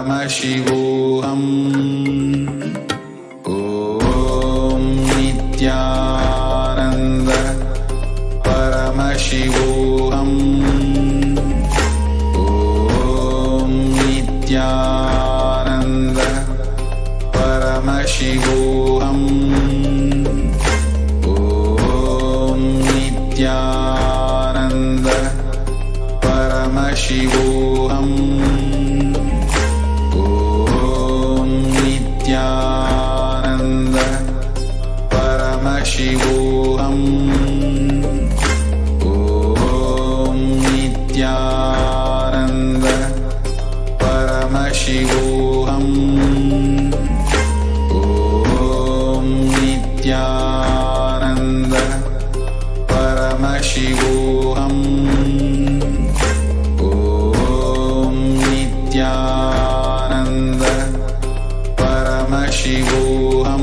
Paramashivoham. Om Nithyananda Paramashivoham. Om Nithyananda Paramashivoham. Om Nithyananda Paramashivoham. Om Nithyananda Paramashivoham. Om Nithyananda Paramashivoham. Om Nithyananda Paramashivoham. Om Nithyananda Paramashivoham.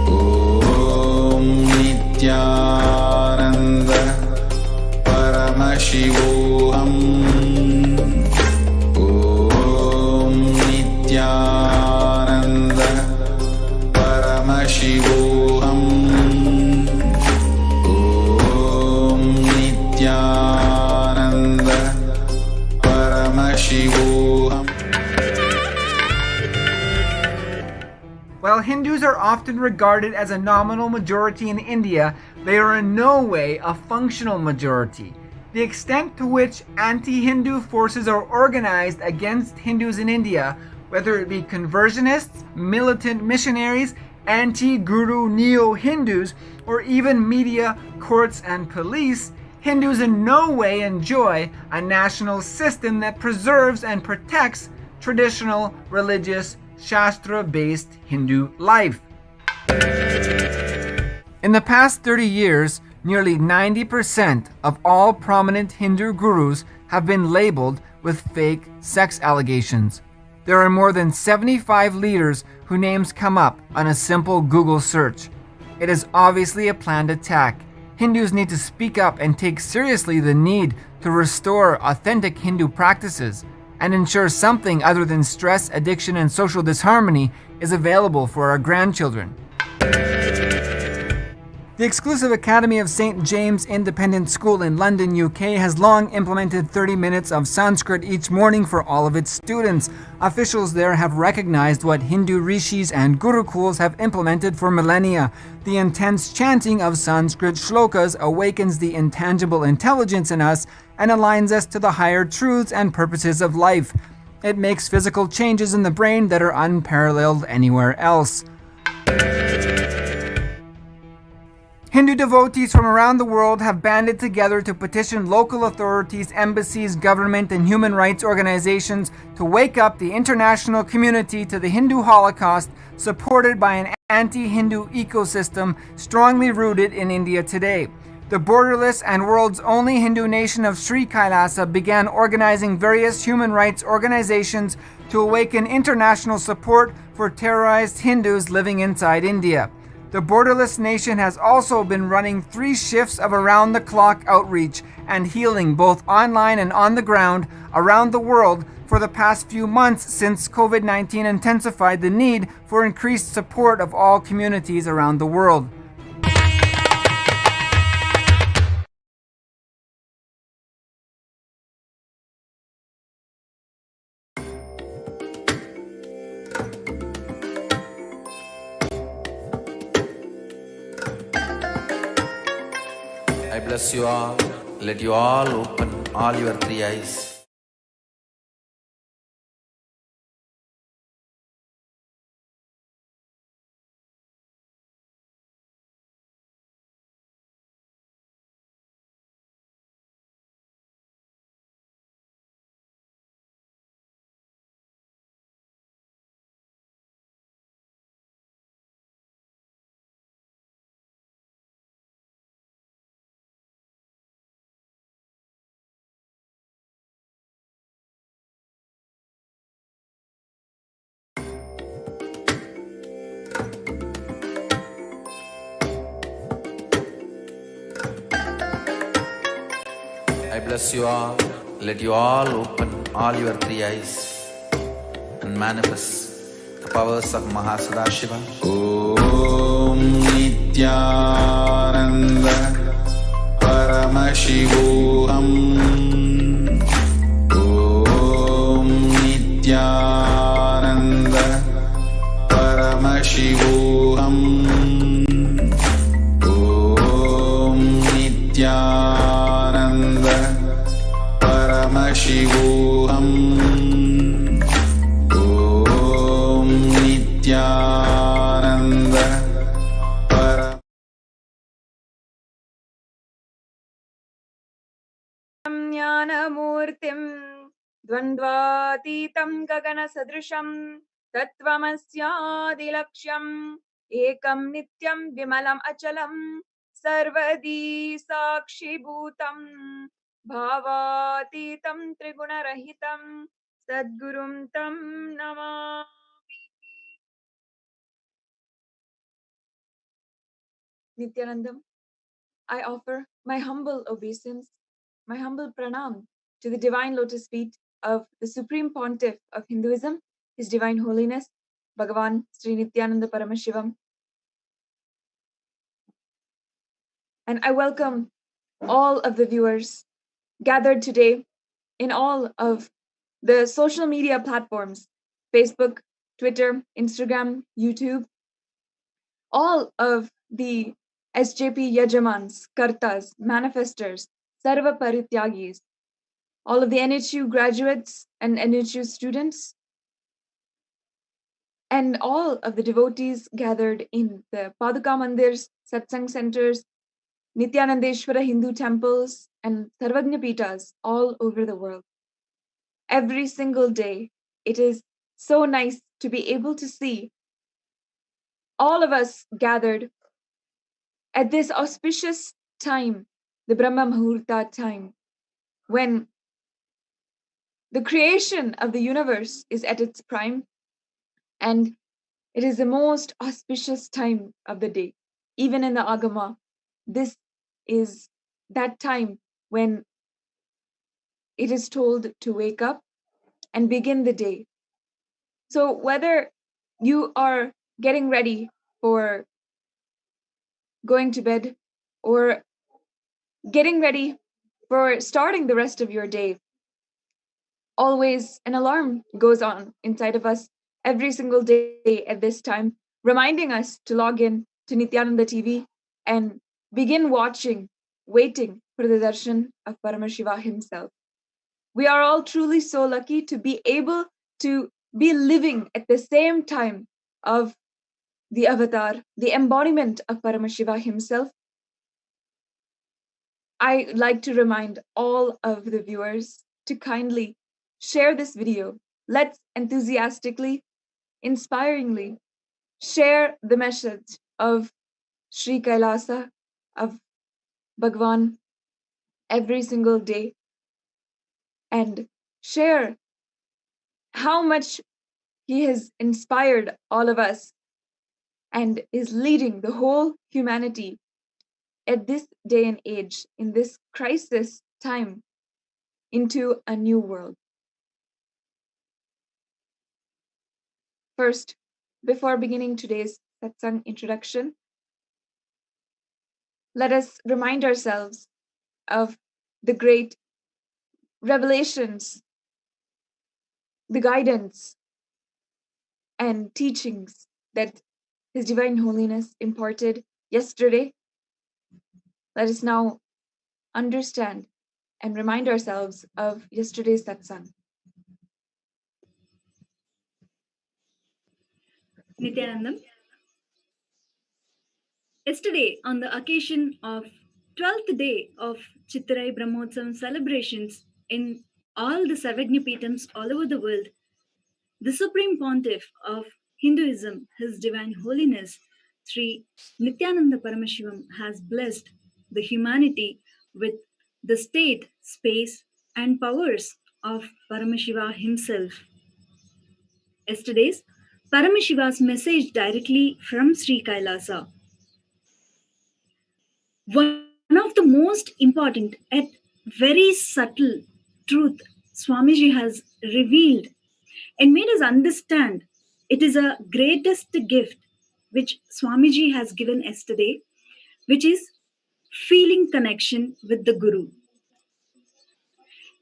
Om Nithyananda Paramashivoham. Om Nithyananda Paramashivoham. Om Nithyananda Paramashivoham. While Hindus are often regarded as a nominal majority in India, they are in no way a functional majority. The extent to which anti-Hindu forces are organized against Hindus in India, whether it be conversionists, militant missionaries, anti-guru neo-Hindus, or even media, courts, and police, Hindus in no way enjoy a national system that preserves and protects traditional, religious, Shastra-based Hindu life. In the past 30 years, nearly 90% of all prominent Hindu gurus have been labeled with fake sex allegations. There are more than 75 leaders whose names come up on a simple Google search. It is obviously a planned attack. Hindus need to speak up and take seriously the need to restore authentic Hindu practices and ensure something other than stress, addiction, and social disharmony is available for our grandchildren. The exclusive Academy of St. James Independent School in London, UK has long implemented 30 minutes of Sanskrit each morning for all of its students. Officials there have recognized what Hindu rishis and gurukuls have implemented for millennia. The intense chanting of Sanskrit shlokas awakens the intangible intelligence in us and aligns us to the higher truths and purposes of life. It makes physical changes in the brain that are unparalleled anywhere else. Hindu devotees from around the world have banded together to petition local authorities, embassies, government, and human rights organizations to wake up the international community to the Hindu Holocaust, supported by an anti-Hindu ecosystem strongly rooted in India today. The borderless and world's only Hindu nation of Sri Kailasa began organizing various human rights organizations to awaken international support for terrorized Hindus living inside India. The borderless nation has also been running 3 shifts of around-the-clock outreach and healing both online and on the ground around the world for the past few months since COVID-19 intensified the need for increased support of all communities around the world. I bless you all. Let you all open all your 3 eyes. I bless you all. Let you all open all your three eyes and manifest the powers of Mahasannidhanam. Om Nithyananda Paramashivam. Om Nithyananda Paramashivam. Om Nithyananda Paramashivam. Om Nithyananda ज्ञानमूर्तिं द्वन्द्वातीतं गगनसदृशं तत्त्वमस्यादिलक्ष्यम् एकं नित्यं विमलम् अचलं सर्वदी साक्षिभूतं भावातीतं त्रिगुणरहितं सद्गुरुं तं Namami. Nithyanandam, I offer my humble obeisance, my humble pranam to the divine lotus feet of the Supreme Pontiff of Hinduism, His Divine Holiness, Bhagavan Sri Nithyananda Paramashivam. And I welcome all of the viewers gathered today in all of the social media platforms, Facebook, Twitter, Instagram, YouTube, all of the SJP Yajamans, Kartas, Manifestors, Sarva Parityagis, all of the NHU graduates and NHU students, and all of the devotees gathered in the Paduka Mandirs, Satsang centers, Nithyanandeshwara Hindu temples, and Sarvagna Pitas all over the world. Every single day, it is so nice to be able to see all of us gathered at this auspicious time, the Brahma Muhurta time, when the creation of the universe is at its prime, and it is the most auspicious time of the day. Even in the Agama, this is that time when it is told to wake up and begin the day. So whether you are getting ready for going to bed or getting ready for starting the rest of your day, always an alarm goes on inside of us every single day at this time, reminding us to log in to Nithyananda TV and begin watching, waiting for the darshan of Paramashiva himself. We are all truly so lucky to be able to be living at the same time of the avatar, the embodiment of Paramashiva himself. I like to remind all of the viewers to kindly share this video. Let's enthusiastically, inspiringly share the message of Sri Kailasa, of Bhagwan, every single day, and share how much he has inspired all of us and is leading the whole humanity at this day and age, in this crisis time, into a new world. First, before beginning today's satsang introduction, let us remind ourselves of the great revelations, the guidance, and teachings that His Divine Holiness imparted yesterday. Let us now understand and remind ourselves of yesterday's satsang. Nithyanandam. Yesterday, on the occasion of 12th day of Chitrai Brahmotsavam celebrations in all the Sarvajñapitams all over the world, the Supreme Pontiff of Hinduism, His Divine Holiness, Sri Nithyananda Paramashivam, has blessed the humanity with the state, space, and powers of Paramashiva himself. Yesterday's Paramashiva's message directly from Sri Kailasa. One of the most important yet very subtle truth Swamiji has revealed and made us understand. It is a greatest gift which Swamiji has given yesterday, which is feeling connection with the Guru.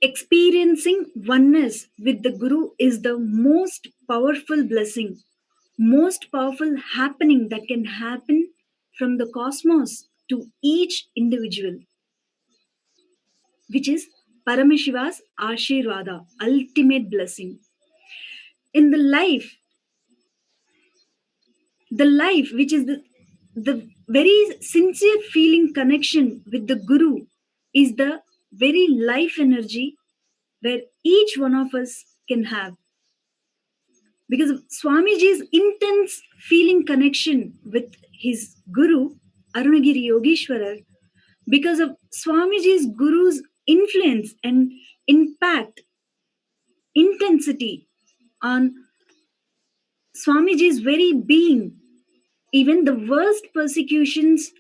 Experiencing oneness with the Guru is the most powerful blessing, most powerful happening that can happen from the cosmos to each individual, which is Paramashiva's Ashirvada, ultimate blessing. In the life which is the very sincere feeling connection with the Guru is the very life energy where each one of us can have. Because of Swamiji's intense feeling connection with his Guru, Arunagiri Yogeshwarar, because of Swamiji's Guru's influence and impact, intensity on Swamiji's very being, even the worst persecutions,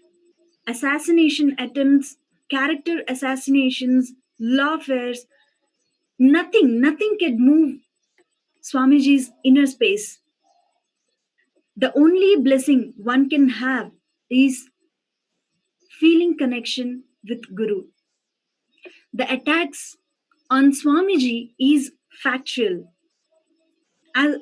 assassination attempts, character assassinations, lawfares, nothing can move Swamiji's inner space. The only blessing one can have is feeling connection with Guru. The attacks on Swamiji is factual. As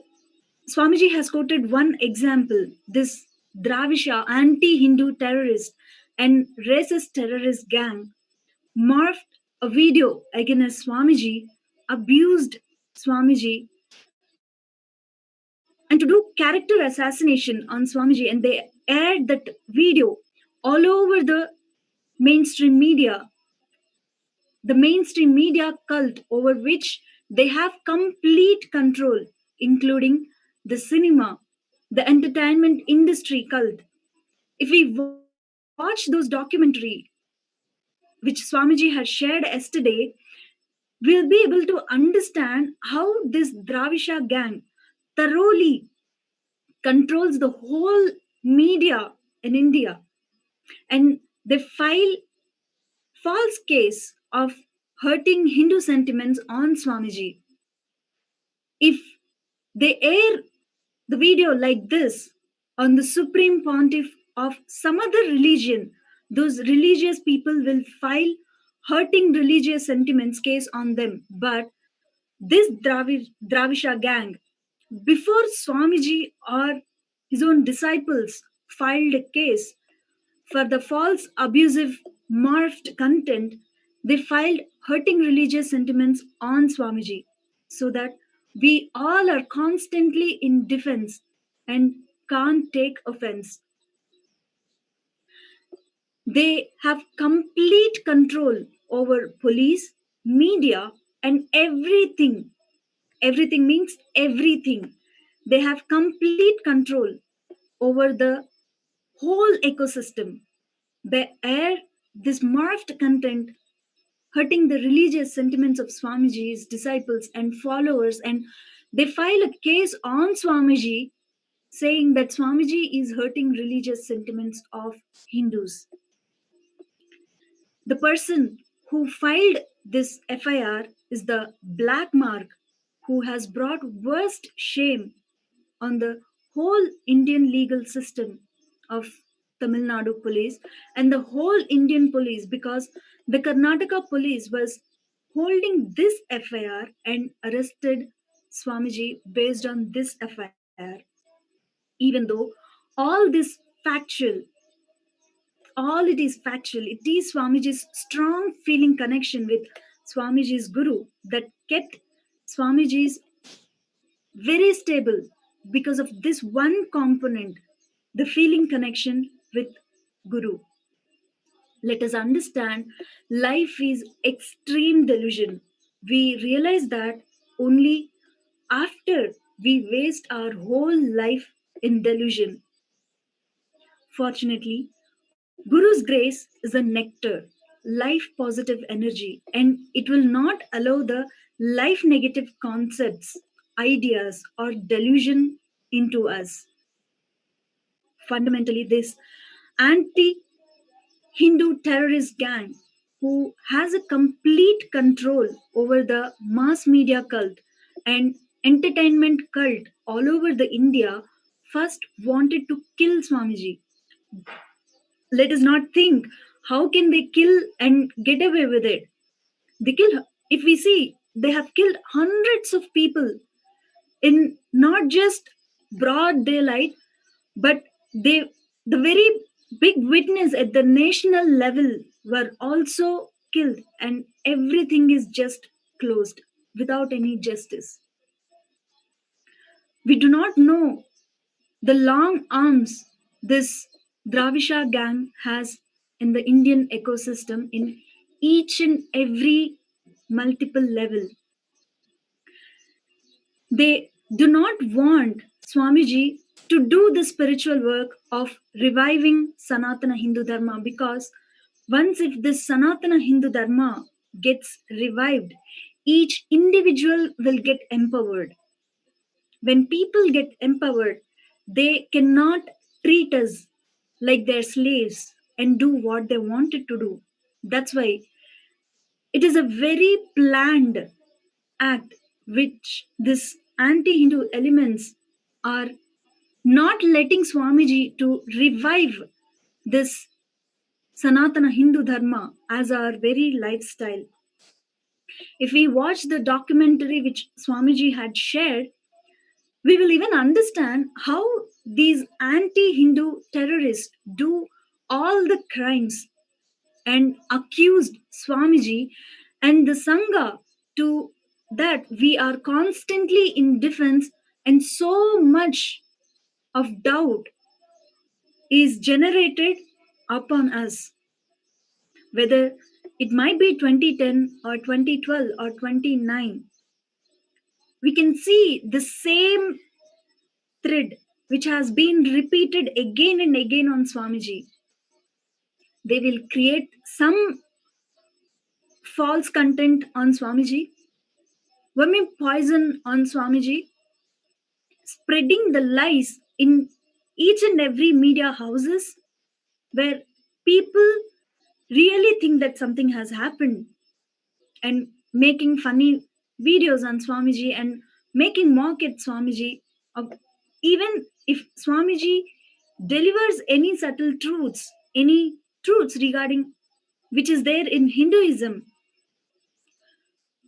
Swamiji has quoted one example, this Dravisha anti-Hindu terrorist and racist terrorist gang morphed a video against Swamiji, abused Swamiji, and to do character assassination on Swamiji, and they aired that video all over mainstream media, the mainstream media cult over which they have complete control, including the cinema, the entertainment industry cult. If we watch those documentary which Swamiji had shared yesterday, we'll be able to understand how this Dravisha gang thoroughly controls the whole media in India. And they file false case of hurting Hindu sentiments on Swamiji. If they air the video like this on the Supreme Pontiff of some other religion, those religious people will file hurting religious sentiments case on them. But this Dravisha gang, before Swamiji or his own disciples filed a case for the false, abusive, morphed content, they filed hurting religious sentiments on Swamiji so that we all are constantly in defense and can't take offense. They have complete control over police, media, and everything. Everything means everything. They have complete control over the whole ecosystem. They air this morphed content hurting the religious sentiments of Swamiji's disciples and followers, and they file a case on Swamiji saying that Swamiji is hurting religious sentiments of Hindus. The person who filed this FIR is the black mark who has brought worst shame on the whole Indian legal system of Tamil Nadu police and the whole Indian police, because the Karnataka police was holding this FIR and arrested Swamiji based on this FIR, even though all this factual, all it is factual, it is Swamiji's strong feeling connection with Swamiji's Guru that kept Swamiji's very stable because of this one component, the feeling connection with Guru. Let us understand life is extreme delusion. We realize that only after we waste our whole life in delusion. Fortunately, Guru's grace is a nectar, life positive energy, and it will not allow the life negative concepts, ideas, or delusion into us. Fundamentally, this anti Hindu terrorist gang who has a complete control over the mass media cult and entertainment cult all over the India, first wanted to kill Swamiji. Let us not think how can they kill and get away with it. They kill, if we see, they have killed hundreds of people in not just broad daylight, but they, the very big witness at the national level were also killed, and everything is just closed without any justice. We do not know the long arms this Dravisha gang has in the Indian ecosystem in each and every multiple level. They do not want Swamiji to do the spiritual work of reviving Sanatana Hindu Dharma, because once if this Sanatana Hindu Dharma gets revived, each individual will get empowered. When people get empowered, they cannot treat us like their slaves and do what they wanted to do. That's why it is a very planned act which this anti-Hindu elements are not letting Swamiji to revive this Sanatana Hindu Dharma as our very lifestyle. If we watch the documentary which Swamiji had shared, we will even understand how these anti-Hindu terrorists do all the crimes and accused Swamiji and the Sangha to that we are constantly in defense, and so much of doubt is generated upon us, whether it might be 2010 or 2012 or 29. We can see the same thread which has been repeated again and again on Swamiji. They will create some false content on Swamiji, vermin poison on Swamiji, spreading the lies in each and every media houses where people really think that something has happened, and making funny videos on Swamiji and making mock at Swamiji. Even if Swamiji delivers any subtle truths, any truths regarding which is there in Hinduism,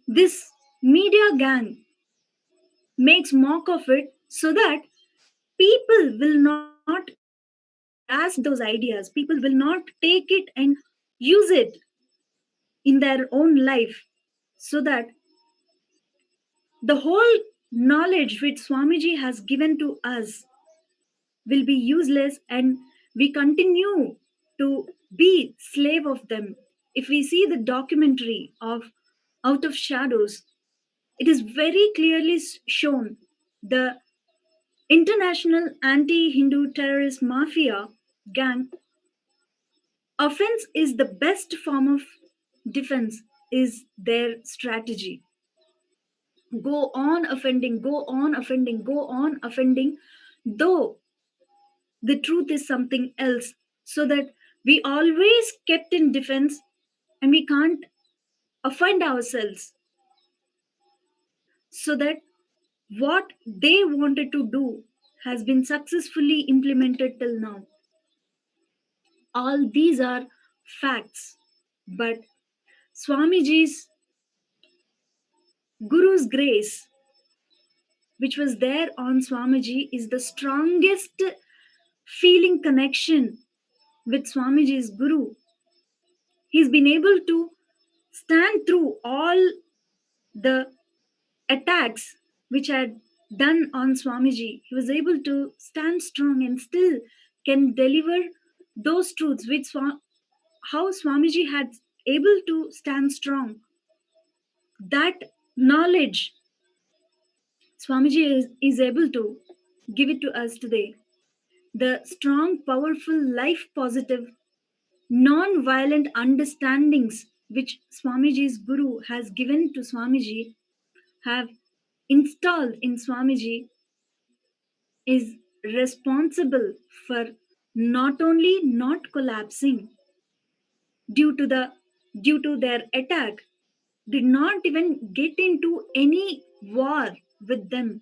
this media gang makes mock of it so that people will not grasp those ideas, people will not take it and use it in their own life, so that the whole knowledge which Swamiji has given to us will be useless, and we continue to be slave of them. If we see the documentary of Out of Shadows, it is very clearly shown the international anti-Hindu terrorist mafia gang offense is the best form of defense, is their strategy. Go on offending, go on offending, go on offending, though the truth is something else, so that we always kept in defense and we can't offend ourselves, so that what they wanted to do has been successfully implemented till now. All these are facts, but Swamiji's Guru's grace, which was there on Swamiji, is the strongest feeling connection with Swamiji's Guru. He's been able to stand through all the attacks which had done on Swamiji. He was able to stand strong and still can deliver those truths which how Swamiji had able to stand strong. That knowledge Swamiji is able to give it to us today. The strong, powerful, life positive, non violent understandings which Swamiji's Guru has given to Swamiji, have installed in Swamiji, is responsible for not only not collapsing due to the due to their attack, did not even get into any war with them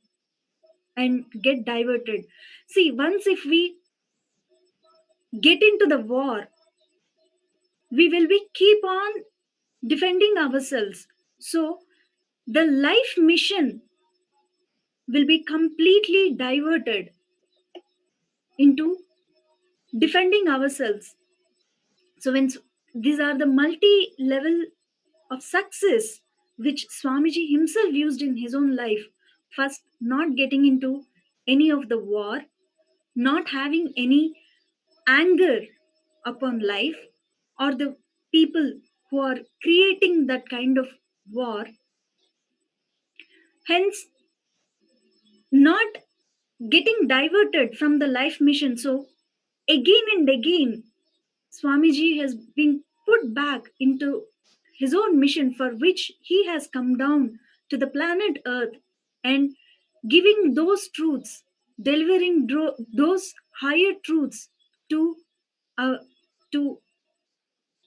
and get diverted. See, once if we get into the war, we will be keep on defending ourselves. So the life mission will be completely diverted into defending ourselves. So when these are the multi level of success which Swamiji himself used in his own life. First, not getting into any of the war, not having any anger upon life or the people who are creating that kind of war, hence not getting diverted from the life mission. So again and again Swamiji has been put back into his own mission for which he has come down to the planet Earth and giving those truths, delivering those higher truths to uh, to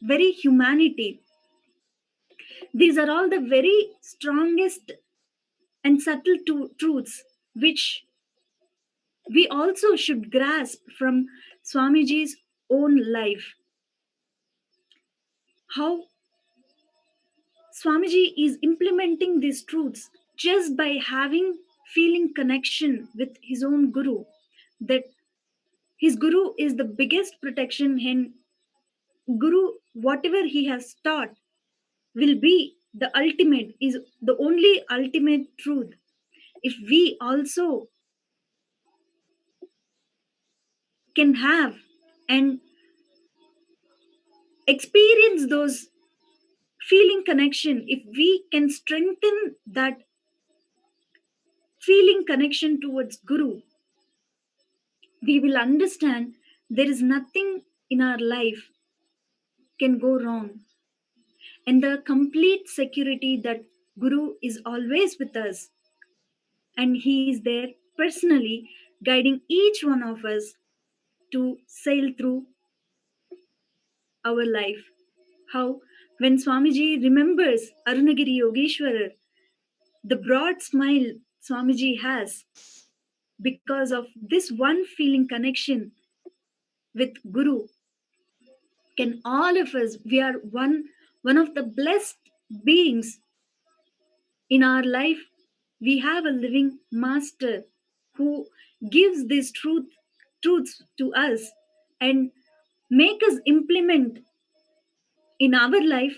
very humanity. These are all the very strongest and subtle truths which we also should grasp from Swamiji's own life. How Swamiji is implementing these truths just by having feeling connection with his own guru, that his guru is the biggest protection, and guru whatever he has taught will be the ultimate, is the only ultimate truth. If we also can have and experience those feeling connection, if we can strengthen that feeling connection towards guru, we will understand there is nothing in our life can go wrong, and the complete security that guru is always with us and he is there personally guiding each one of us to sail through our life. How when Swamiji remembers Arunagiri Yogeshwarar, the broad smile Swamiji has because of this one feeling connection with guru, can all of us, we are one of the blessed beings in our life. We have a living master who gives these truths to us and make us implement in our life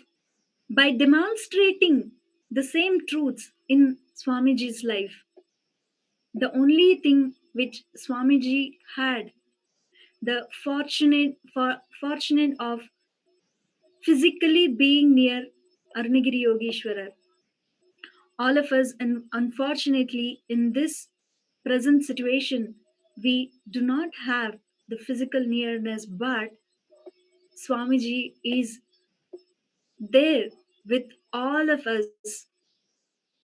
by demonstrating the same truths in Swamiji's life. The only thing which Swamiji had the fortunate of physically being near Arunagiri Yogeshwarar. All of us, and unfortunately, in this present situation, we do not have the physical nearness, but Swamiji is there with all of us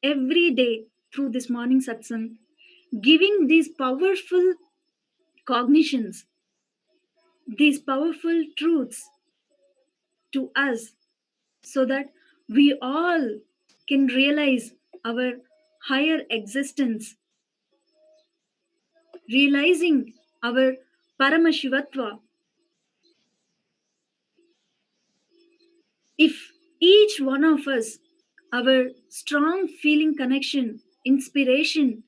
every day through this morning satsang, giving these powerful cognitions, these powerful truths to us so that we all can realize our higher existence, realizing our Paramashivatva. If each one of us, our strong feeling connection, inspiration,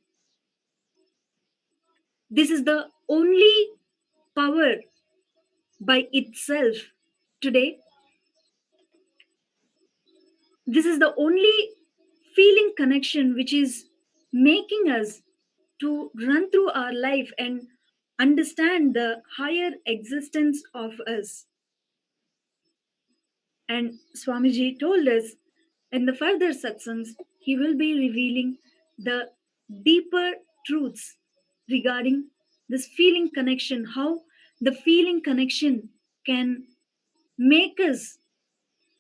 this is the only power by itself today. This is the only feeling connection which is making us to run through our life and understand the higher existence of us. And Swamiji told us in the further satsangs, he will be revealing the deeper truths regarding this feeling connection, how the feeling connection can make us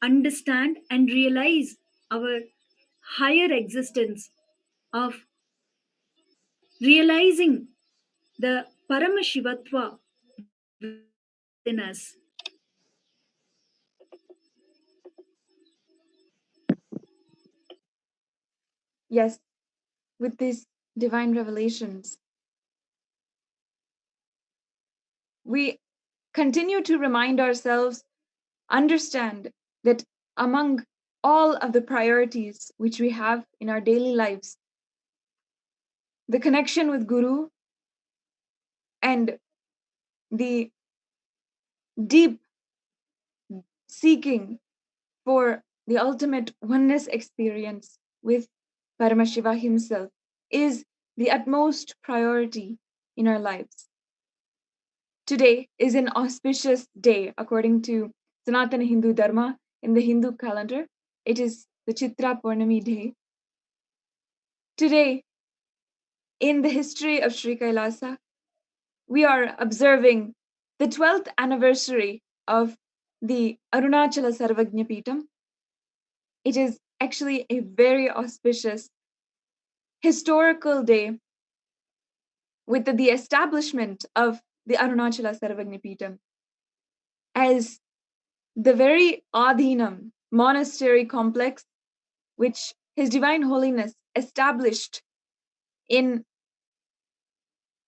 understand and realize our higher existence of realizing the Paramashivatva within us. Yes, with these divine revelations, we continue to remind ourselves, understand that among all of the priorities which we have in our daily lives, the connection with Guru and the deep seeking for the ultimate oneness experience with Paramashiva himself is the utmost priority in our lives. Today is an auspicious day according to Sanatana Hindu Dharma in the Hindu calendar. It is the Chitra Purnami day. Today, in the history of Sri Kailasa, we are observing the 12th anniversary of the Arunachala Sarvajñapitam. It is actually a very auspicious historical day with the establishment of the Arunachala Sarvajñapitam as the very Adhinam monastery complex which His Divine Holiness established in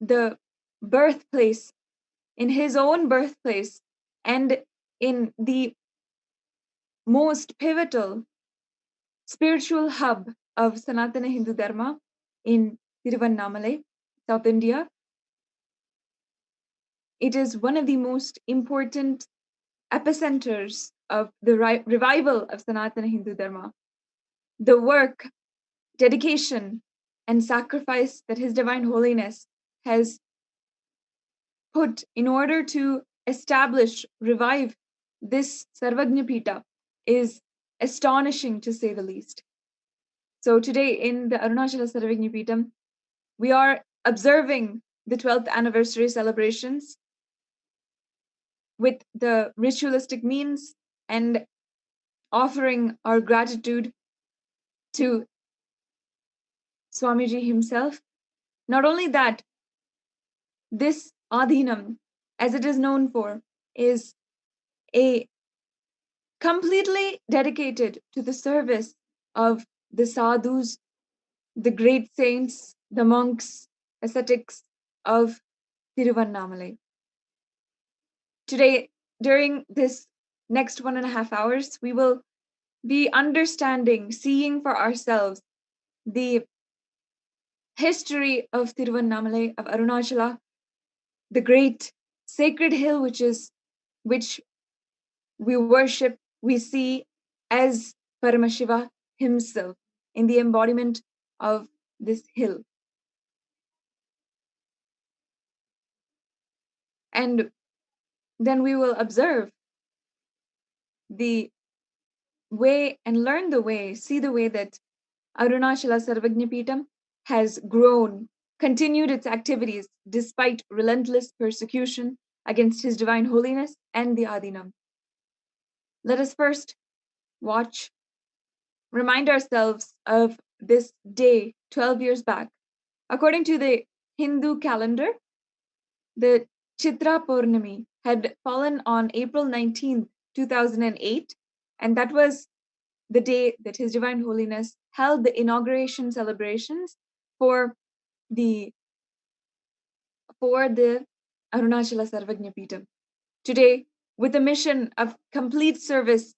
the birthplace, in his own birthplace, and in the most pivotal spiritual hub of Sanatana Hindu Dharma in Tiruvannamalai, South India. It is one of the most important epicenters of the revival of Sanatana Hindu Dharma. The work, dedication, and sacrifice that His Divine Holiness has put in order to establish, revive this Sarvajñapita is astonishing to say the least. So today in the Arunachala Sarvajñapitam, we are observing the 12th anniversary celebrations with the ritualistic means and offering our gratitude to Swamiji himself. Not only that, this Adhinam, as it is known for, is a completely dedicated to the service of the sadhus, the great saints, the monks, ascetics of Tiruvannamalai. Today, during this next 1.5 hours, we will be understanding, seeing for ourselves the history of Tiruvannamalai, of Arunachala, the great sacred hill which we worship, we see as Paramashiva himself in the embodiment of this hill. And then we will observe the way and learn the way, see the way that Arunachala Sarvajñapitam has grown, continued its activities despite relentless persecution against His Divine Holiness and the Adhinam. Let us first remind ourselves of this day 12 years back. According to the Hindu calendar, the Chitra Purnami had fallen on April 19th, 2008, and that was the day that His Divine Holiness held the inauguration celebrations for the Arunachala Sarvajñapitam. Today, with a mission of complete service,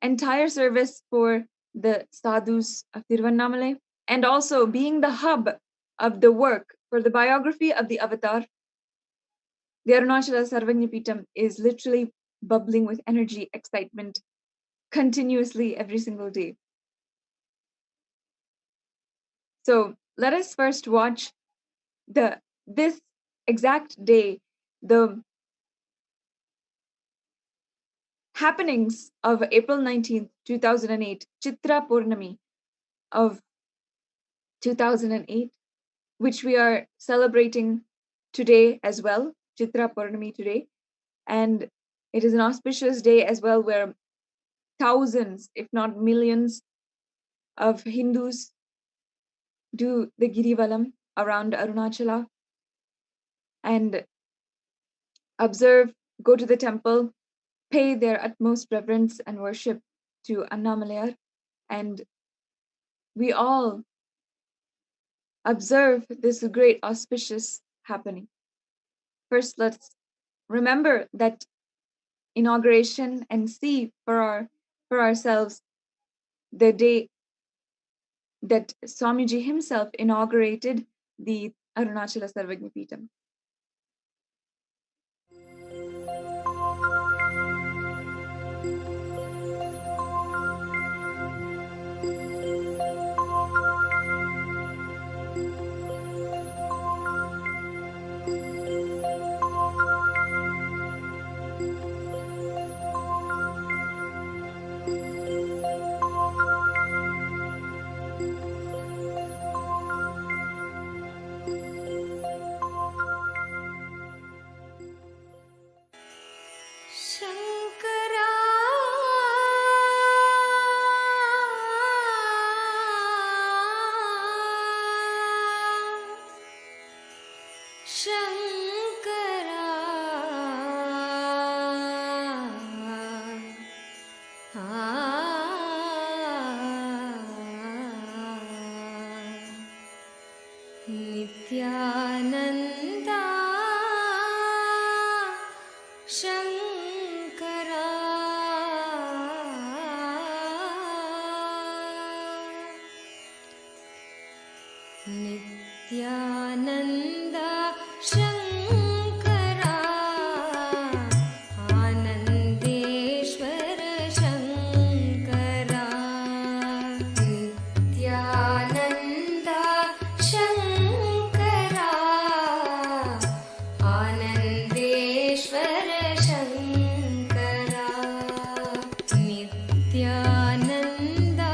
entire service for the sadhus of Tiruvannamalai, and also being the hub of the work for the biography of the avatar, the Arunachala Sarvajñapitam is literally bubbling with energy, excitement, continuously every single day. So let us first watch this exact day, the happenings of April 19th, 2008, Chitra Purnami of 2008, which we are celebrating today as well, Chitra Purnami today. And it is an auspicious day as well where thousands, if not millions, of Hindus do the Girivalam around Arunachala and observe, go to the temple, pay their utmost reverence and worship to Annamalayar. And we all observe this great auspicious happening. First, let's remember that inauguration and see for ourselves the day that Swamiji himself inaugurated the Arunachala Sarvagna Peetham. Nithyananda Shankara Nithyananda Shankara Anandeshwara Shankara Nithyananda Shankara Anandeshwara Shankara Nithyananda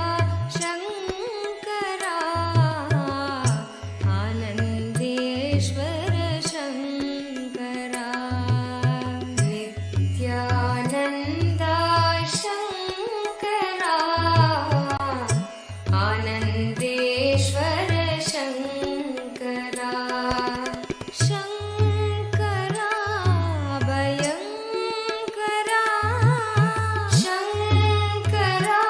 Shankara Anandeshwara Shankara Nithyananda Shankara Anandeshwara Shankara Shankara Bhayankara Shankara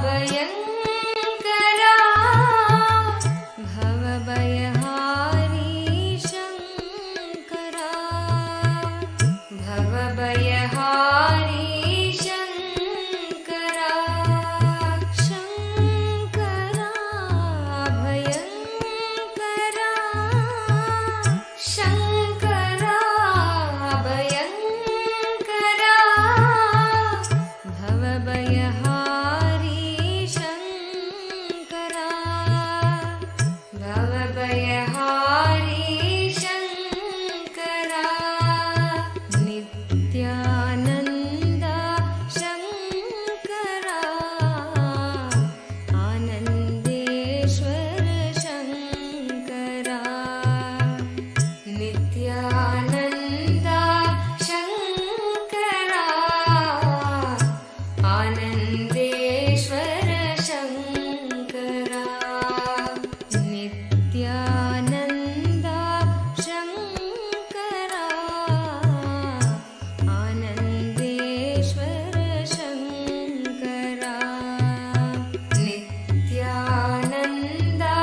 Bhayankara Bhavabhayahari Shankara Bhavabhayahari Shankara Shankara Bhayankara Shankara Bhayankara Bhavabhayahari Shankara Bhavabhayahari Shankara Nithyananda Shankara Anandeshwara Shankara Nithyananda Shankara Anandeshwara Shankara Nithyananda Shankara Anandeshwara Shankara Nithyananda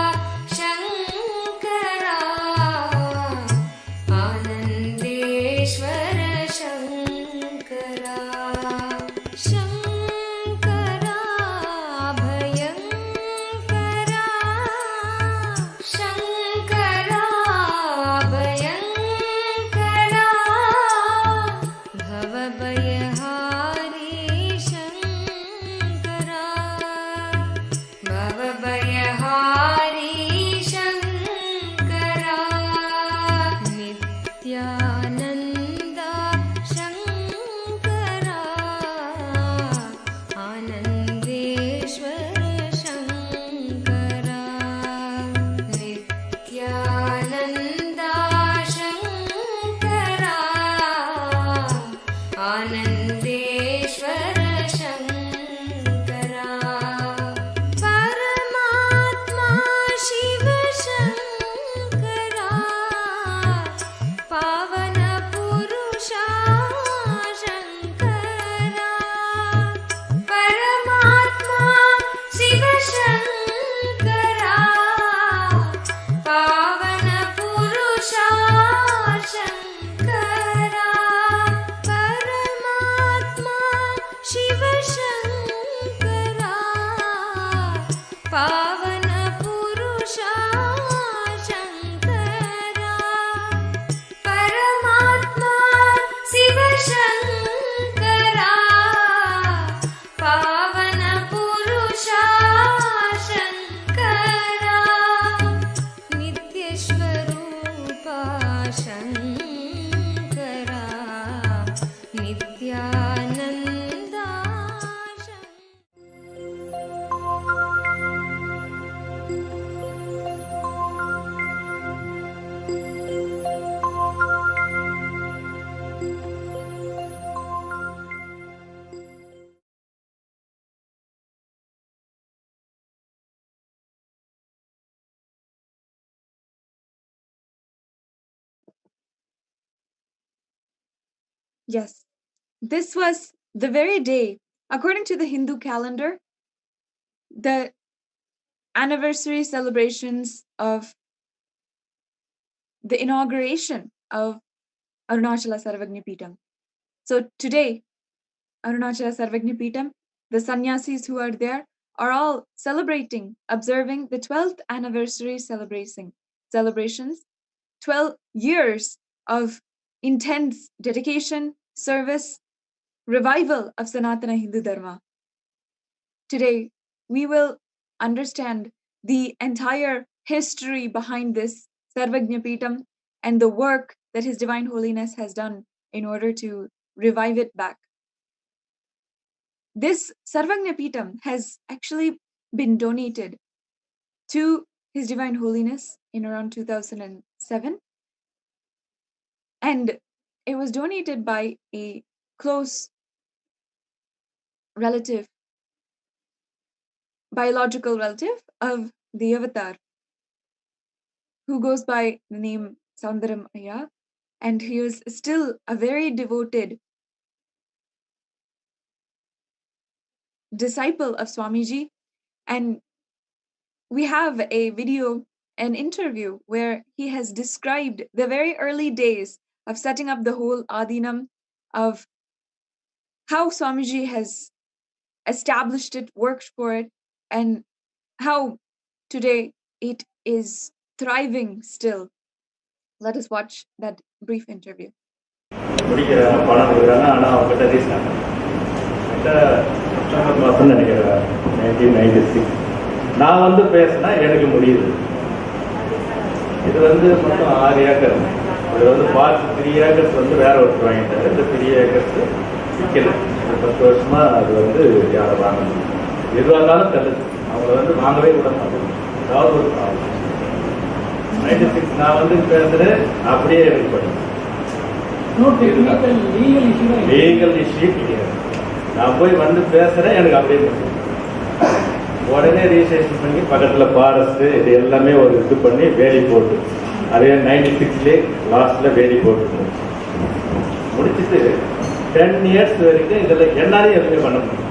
Shankara Anandeshwara Shankara Shankara Bhayankara Shankara Bhayankara Bhavabhayahari Shankara Bhavabhayahari Shankara Nithyananda Shankara Anandeshwara Shankara Nithyananda Shankara Anandeshwara Shankara Paramatma Shiva Shankara Pavana Purusha Shankara Paramatma Shiva Shankara Yes, this was the very day, according to the Hindu calendar, the anniversary celebrations of the inauguration of Arunachala Sarvagnipitam. So today, Arunachala Sarvagnipitam, the sannyasis who are there are all celebrating, observing the 12th anniversary celebrations, 12 years of intense dedication, service, revival of Sanatana Hindu Dharma. Today, we will understand the entire history behind this Sarvagnipitam and the work that His Divine Holiness has done in order to revive it back. This Sarvagnipitam has actually been donated to His Divine Holiness in around 2007, and it was donated by a close relative, biological relative of the avatar, who goes by the name Soundaram Ayya, and he is still a very devoted disciple of Swamiji. And we have a video, an interview, where he has described the very early days of setting up the whole Adinam, of how Swamiji has established it, worked for it, and how today it is thriving still. Let us watch that brief interview. முடிக்கிறாங்க, பணம் கொடுக்குறாங்க. ஆனால் அவங்ககிட்ட reason September மாதம்னு நினைக்கிறேன் 1996 நான் வந்து பேசினா எனக்கு முடியுது. இது வந்து மொத்தம் 6 ஏக்கர். இது வந்து பார்த்து 3 ஏக்கர்ஸ் வந்து வேற ஒருத்தர் வாங்கிட்டாரு. இந்த 3 ஏக்கர்ஸ் விற்கல. 10 வருஷமா அது வந்து யாரை வாங்கணும், எது வாங்காலும் தள்ளுது. அவங்கள வந்து வாங்கவே விட மாட்டேன். ஏதாவது ஒரு ப்ராப்ளம். 96 நான் வந்து பேசுறேன், அப்படியே எனக்கு படிச்சு லீகல் இஷ்யூ கிடையாது. நான் போய் வந்து பேசுறேன், எனக்கு அப்படியே உடனே ரிஜிஸ்ட்ரேஷன் பண்ணி பக்கத்தில் ஃபாரஸ்ட் இது எல்லாமே ஒரு இது பண்ணி வேலி போட்டு, அதே 96 லாஸ்ட்ல வேலி போட்டு முடிச்சுட்டு 10 இயர்ஸ் வரைக்கும் இதில் என்னாலையும் எதுவுமே பண்ண முடியும்.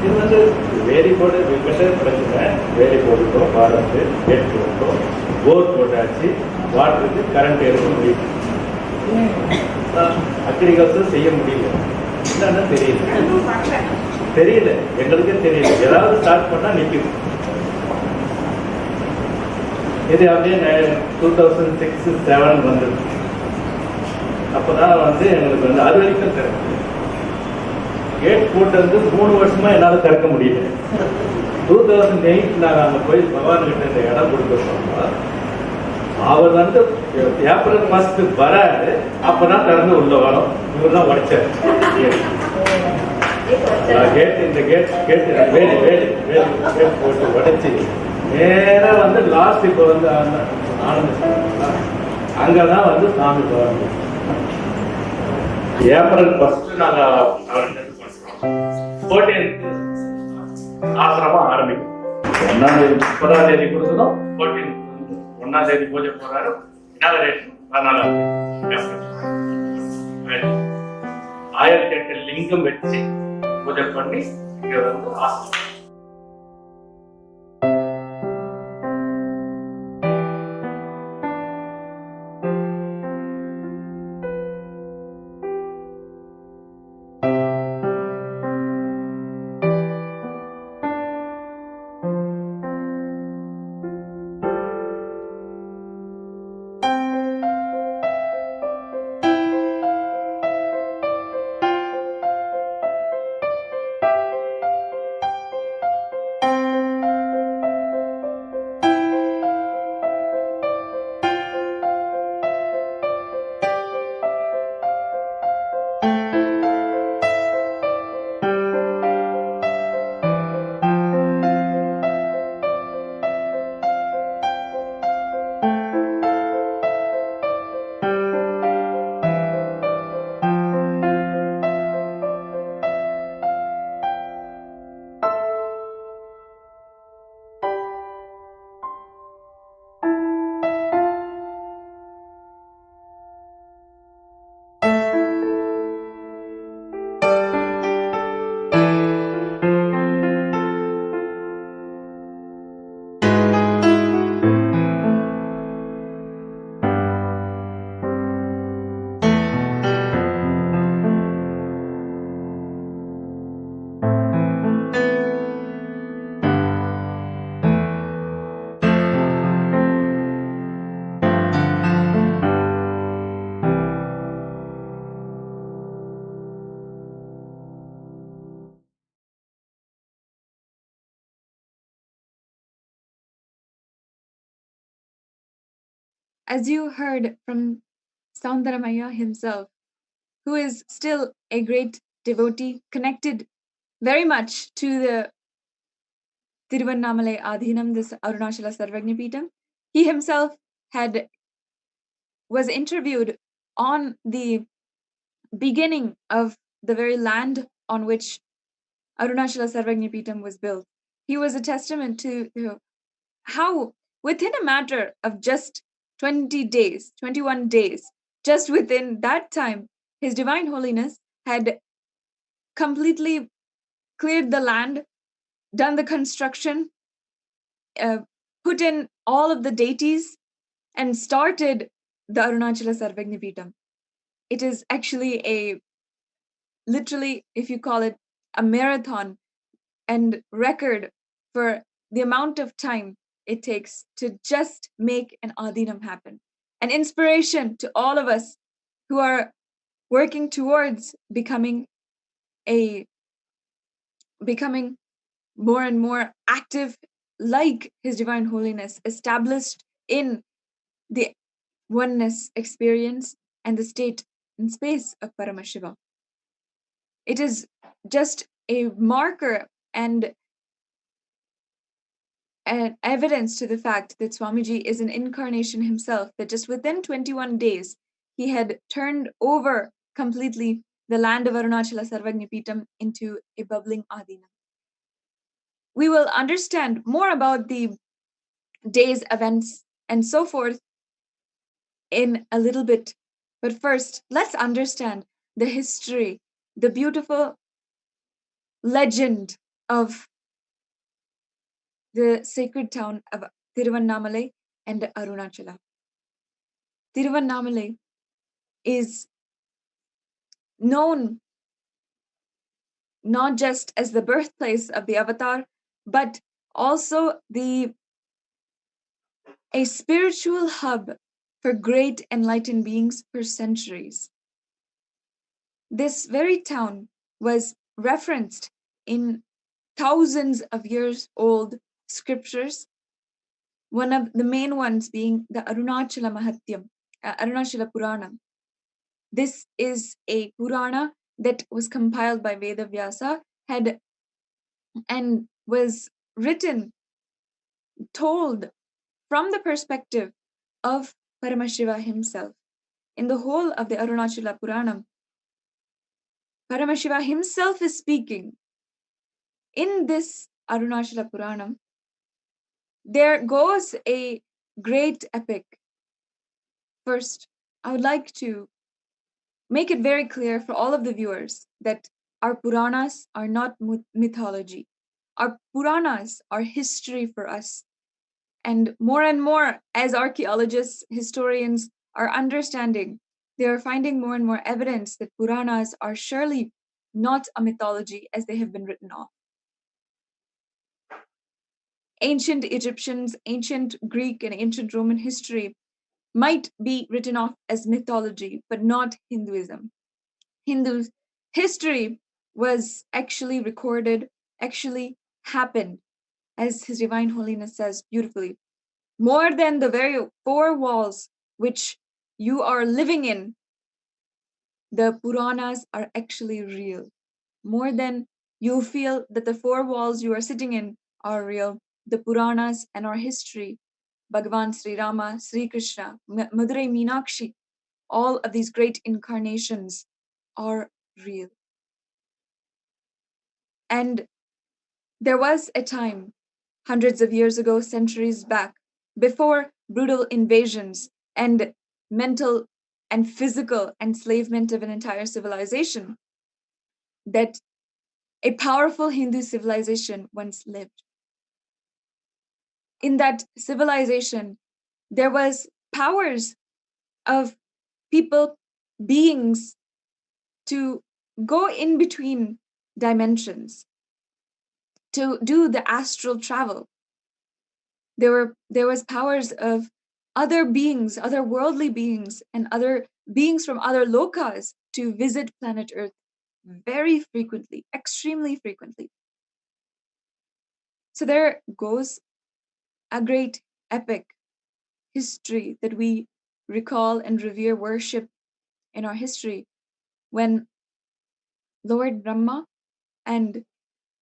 இது வந்து வேலி போட்டு விற்கிட்ட பிரச்சனை. வேலி போட்டுட்டோம், ஃபாரஸ்ட் கேட் போட்டோம், போர் போட்டாச்சு, வாட்டருக்கு கரண்ட் எடுக்க முடியும், அக்ரிகல்ச்சர் செய்ய முடியல. என்னன்னா தெரியல எங்களுக்கே தெரியல. ஏதாவது ஸ்டார்ட் பண்ணா நிற்கும். இது அப்படியே 2006-07 வந்தது. அப்போதான் வந்து எங்களுக்கு வந்து அது வரைக்கும் திறக்க கேட் போட்டு வந்து 3 வருஷமா என்னால் திறக்க முடியல. 2008 நாங்கள் அங்கே போய் பகவான்கிட்ட இந்த இடம் கொடுக்க சொன்னோம். அவர் வந்து ஏப்ரல் மாசத்துக்கு வராது, அப்பதான் திறந்து உள்ள வரும். இவர் தான் உடைச்சார் கேட். இந்த கேட் வேலி கேட் போட்டு உடைச்சி நேரா வந்து லாஸ்ட் இப்போ வந்து ஆனந்த அங்கதான் வந்து சாமி பகவான். ஏப்ரல் 1 நாங்க 14th ஆசிரமம் ஆரம்பிக்கும். 1ஆம் தேதி 30ஆம் தேதி கொடுக்கணும். 14th 1ஆம் தேதி பூஜை போறாரு. இனாகரேஷன் 14ஆம் தேதி 1008 லிங்கம் வச்சு பூஜை பண்ணி இங்க வந்து ஆசிரமம். As you heard from Soundaramaya himself, who is still a great devotee, connected very much to the Tiruvannamalai Adhinam, this Arunachala Sarvagnapeetham, he himself was interviewed on the beginning of the very land on which Arunachala Sarvagnapeetham was built. He was a testament to how, within a matter of just 20 days, 21 days, just within that time, His Divine Holiness had completely cleared the land, done the construction, put in all of the deities, and started the Arunachala Sarvagnapeetham. It is actually literally, if you call it a marathon and record for the amount of time it takes to just make an Adinam happen. An inspiration to all of us who are working towards becoming more and more active, like His Divine Holiness, established in the oneness experience and the state and space of Paramashiva. It is just a marker and an evidence to the fact that Swamiji is an incarnation himself, that just within 21 days, he had turned over completely the land of Arunachala Sarvagnapeetham into a bubbling Adina. We will understand more about the day's events and so forth in a little bit. But first, let's understand the history, the beautiful legend of the sacred town of Tiruvannamalai and Arunachala. Tiruvannamalai is known not just as the birthplace of the avatar, but also a spiritual hub for great enlightened beings for centuries. This very town was referenced in thousands of years old scriptures, one of the main ones being the Arunachala Mahatyam, Arunachala Puranam. This is a Purana that was compiled by Vedavyasa and was written, told from the perspective of Paramashiva himself. In the whole of the Arunachala Puranam, Paramashiva himself is speaking. In this Arunachala Puranam, there goes a great epic. First, I would like to make it very clear for all of the viewers that our Puranas are not mythology. Our Puranas are history for us. And more, as archaeologists, historians are understanding, they are finding more and more evidence that Puranas are surely not a mythology as they have been written off. Ancient Egyptians, ancient Greek, and ancient Roman history might be written off as mythology, but not Hinduism. Hindu history was actually recorded, actually happened, as His Divine Holiness says beautifully. More than the very four walls which you are living in, the Puranas are actually real. More than you feel that the four walls you are sitting in are real, the Puranas and our history, Bhagavan Sri Rama, Sri Krishna, Madurai Meenakshi, all of these great incarnations are real. And there was a time, hundreds of years ago, centuries back, before brutal invasions and mental and physical enslavement of an entire civilization, that a powerful Hindu civilization once lived. In that civilization, there was powers of people, beings, to go in between dimensions, to do the astral travel. There was powers of other beings, other worldly beings, and other beings from other lokas to visit planet Earth very frequently, extremely frequently. So there goes a great epic history that we recall and revere worship in our history when Lord Brahma and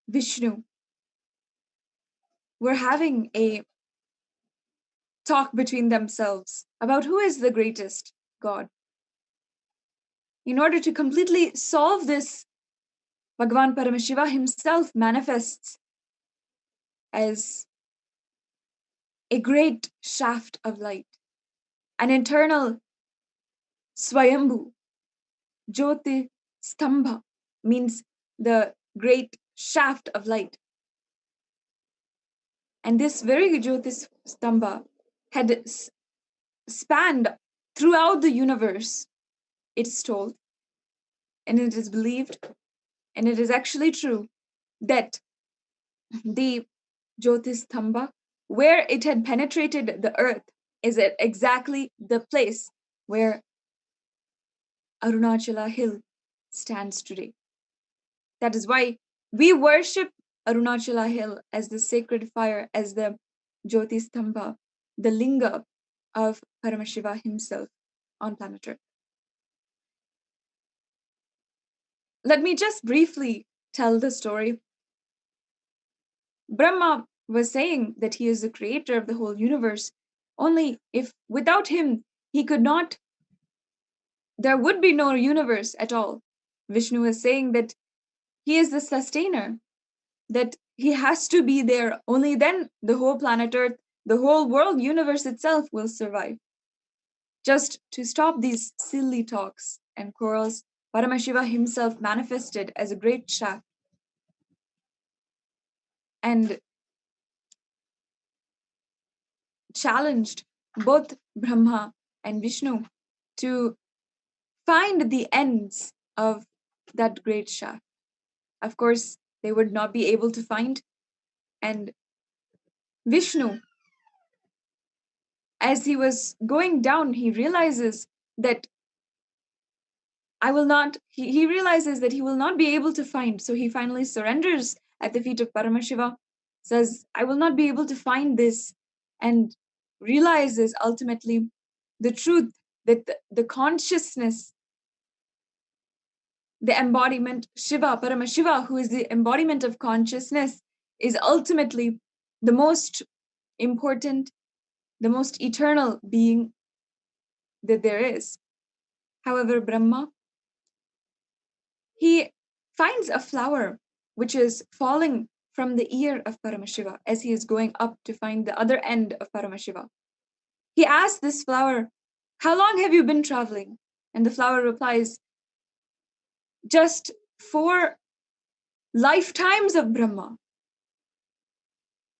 Vishnu were having a talk between themselves about who is the greatest God. In order to completely solve this, Bhagavan Paramashiva himself manifests as a great shaft of light, an internal Swayambhu. Jyoti Stambha means the great shaft of light. And this very Jyoti Stambha had spanned throughout the universe, it's told, and it is believed, and it is actually true, that the Jyotisthamba, where it had penetrated the earth, is at exactly the place where Arunachala Hill stands today. That is why we worship Arunachala Hill as the sacred fire, as the Jyotisthamba, the linga of Paramashiva himself on planet Earth. Let me just briefly tell the story. Brahma was saying that he is the creator of the whole universe. Only if without him, he could not, there would be no universe at all. Vishnu is saying that he is the sustainer, that he has to be there. Only then the whole planet Earth, the whole world, universe itself will survive. Just to stop these silly talks and quarrels, Paramashiva himself manifested as a great shaft and challenged both Brahma and Vishnu to find the ends of that great shaft. Of course, they would not be able to find. And Vishnu, as he was going down, he realizes that he realizes that he will not be able to find. So he finally surrenders at the feet of Paramashiva, says, I will not be able to find this, and realizes ultimately the truth that the consciousness, the embodiment, Shiva, Paramashiva, who is the embodiment of consciousness, is ultimately the most important, the most eternal being that there is. However, Brahma, he finds a flower which is falling from the ear of Paramashiva as he is going up to find the other end of Paramashiva. He asks this flower, how long have you been traveling? And the flower replies, just 4 lifetimes of Brahma.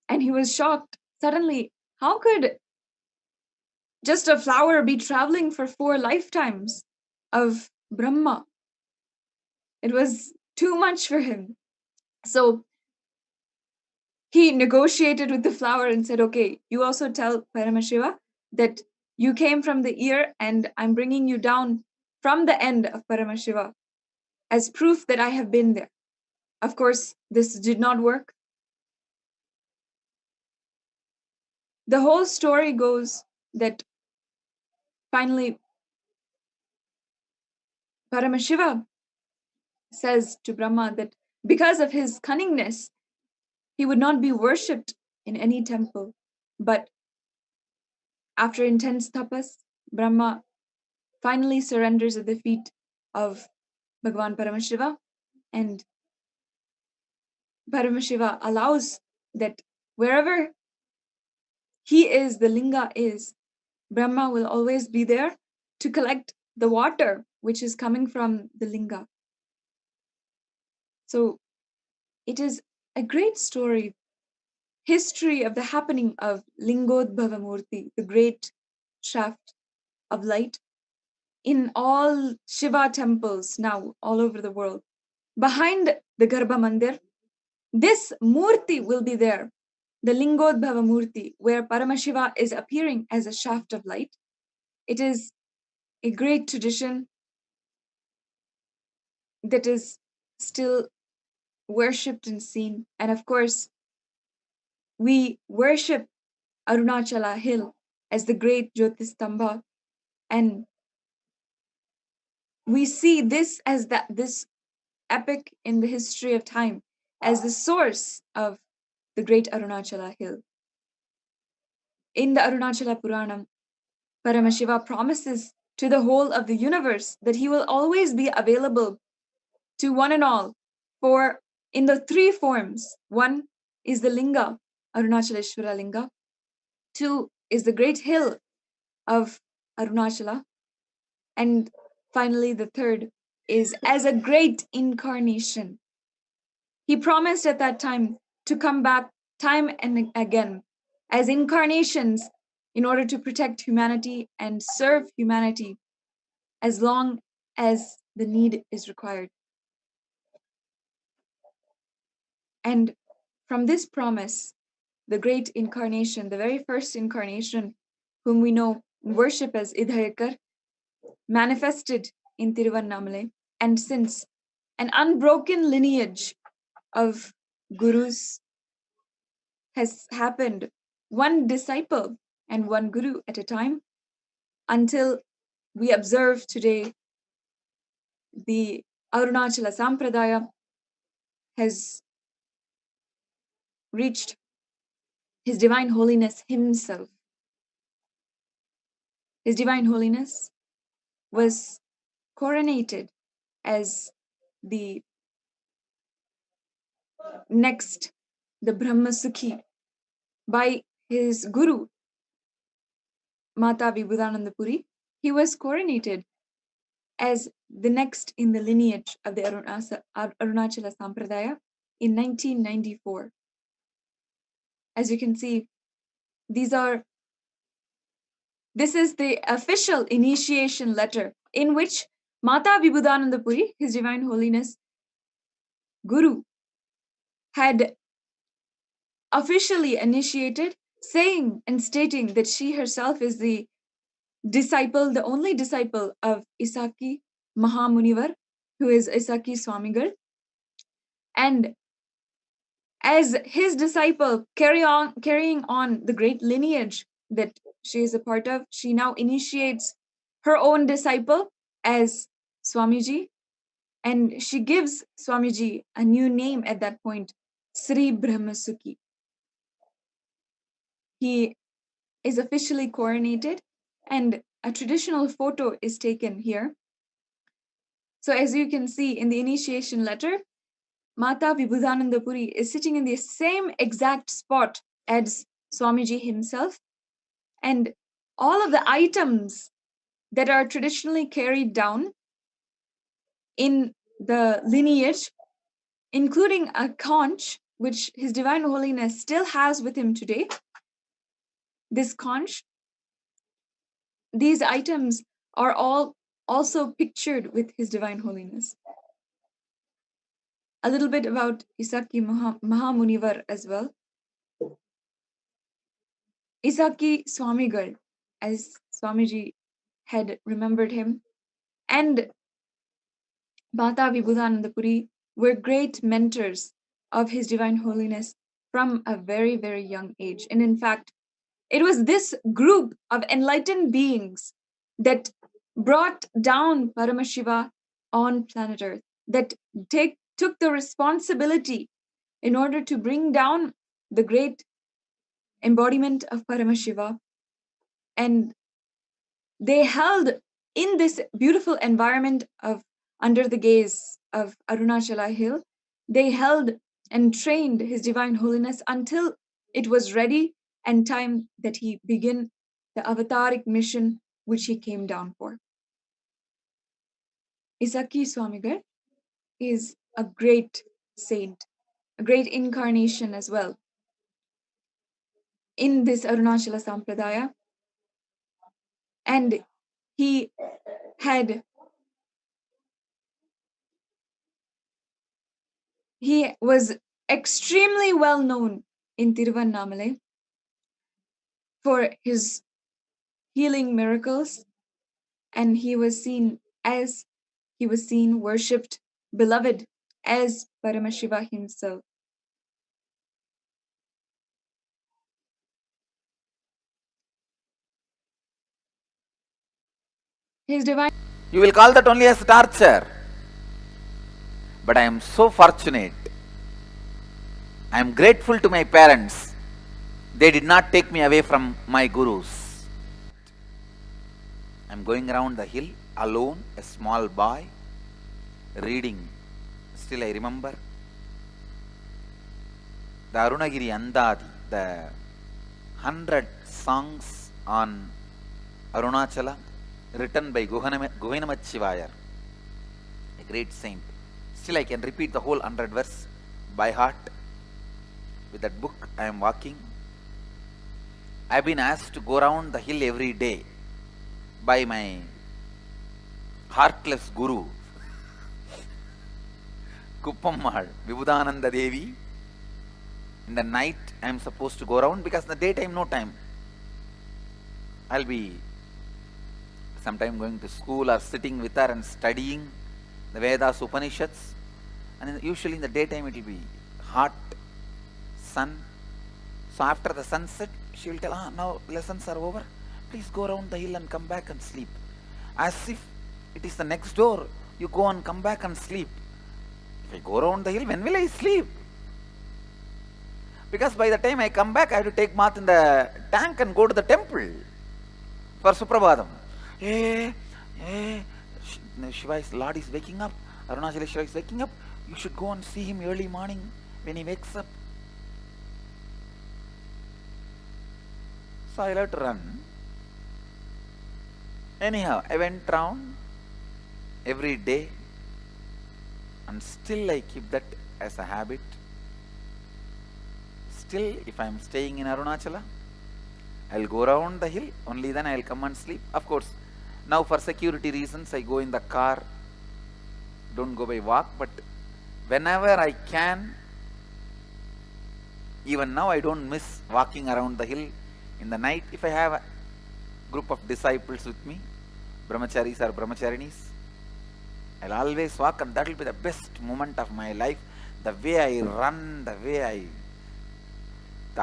And he was shocked. Suddenly, how could just a flower be traveling for 4 lifetimes of Brahma? It was too much for him. So he negotiated with the flower and said, okay, you also tell Paramashiva that you came from the ear and I'm bringing you down from the end of Paramashiva as proof that I have been there. Of course, this did not work. The whole story goes that finally Paramashiva says to Brahma that because of his cunningness, he would not be worshipped in any temple. But after intense tapas, Brahma finally surrenders at the feet of Bhagavan Paramashiva, and Paramashiva allows that wherever he is, the linga is, Brahma will always be there to collect the water which is coming from the linga. So it is a great story, history of the happening of Lingodbhava Murti, the great shaft of light, in all Shiva temples now all over the world. Behind the Garbha Mandir, this Murti will be there, the Lingodbhava Murti, where Paramashiva is appearing as a shaft of light. It is a great tradition that is still worshipped and seen. And of course, we worship Arunachala Hill as the great Jyotistambha And we see this as this epic in the history of time as the source of the great Arunachala hill. In the Arunachala Puranam, Paramashiva promises to the whole of the universe that he will always be available to one and all for in the three forms. One is the linga, Arunachaleshwara linga. Two is the great hill of Arunachala. And finally, the third is as a great incarnation. He promised at that time to come back time and again as incarnations in order to protect humanity and serve humanity as long as the need is required. And from this promise, the great incarnation, the very first incarnation, whom we know and worship as Idhayakar, manifested in Tiruvannamalai, and since an unbroken lineage of gurus has happened, one disciple and one guru at a time, until we observe today the Arunachala Sampradaya has reached His Divine Holiness himself. His Divine Holiness was coronated as the next, the Brahmasukhi, by his guru, Mata Vibhudananda Puri. He was coronated as the next in the lineage of the Arunachala Sampradaya in 1994. As you can see, this is the official initiation letter in which Mata Vibhudananda Puri, His Divine Holiness Guru, had officially initiated, saying and stating that she herself is the disciple, the only disciple of Isaki Mahamunivar, who is Isaki Swamigal. And as his disciple, carrying on the great lineage that she is a part of, she now initiates her own disciple as Swamiji, and she gives Swamiji a new name at that point, Sri Brahmasukhi. He is officially coronated, and a traditional photo is taken here. So as you can see in the initiation letter, Mata Vibhudananda Puri is sitting in the same exact spot as Swamiji himself, and all of the items that are traditionally carried down in the lineage, including a conch, which His Divine Holiness still has with him today. This conch, these items are all also pictured with His Divine Holiness. A little bit about Isaki Mahamunivar as well. Isaki Swamigal, as Swamiji had remembered him, and Mata Vibhudananda Puri were great mentors of His Divine Holiness from a very, very young age. And in fact, it was this group of enlightened beings that brought down Paramashiva on planet Earth, that took the responsibility in order to bring down the great embodiment of Paramashiva. And they held in this beautiful environment of under the gaze of Arunachala Hill, they held and trained His Divine Holiness until it was ready and time that he begin the avataric mission which he came down for. Isaki Swamigal is a great saint, a great incarnation as well in this Arunachala Sampradaya. And he was extremely well known in Tiruvannamalai for his healing miracles, and he was seen, worshipped, beloved as Paramashiva himself. His Divine You will call that only as torture. But I am so fortunate. I am grateful to my parents. They did not take me away from my gurus. I am going around the hill alone, a small boy, reading. Still I remember the Arunagiri Andadi, the 100 songs on Arunachala, written by Govinamachivayar, a great saint. Still I can repeat the whole 100 verse by heart. With that book I am walking. I have been asked to go around the hill every day by my heartless guru, Kuppammal, Vibhudananda Devi. In the night I am supposed to go around, because in the daytime no time. I'll be sometime going to school or sitting with her and studying the Vedas, Upanishads, and usually in the daytime it will be hot sun. So after the sunset she will tell, now lessons are over, please go around the hill and come back and sleep. As if it is the next door, you go and come back and sleep. If I go around the hill, when will I sleep? Because by the time I come back, I have to take bath in the tank and go to the temple for Suprabhadam. Shiva's Lord is waking up, Arunachaleshwara is waking up, you should go and see him early morning when he wakes up. So I let run. Anyhow, I went round every day, and still I keep that as a habit. Still, if I am staying in Arunachala, I will go around the hill, only then I will come and sleep. Of course, now for security reasons I go in the car, don't go by walk, but whenever I can, even now I don't miss walking around the hill in the night. If I have a group of disciples with me, brahmacharis or brahmacharinis, I'll always walk, and that will be the best moment of my life. The way I run, the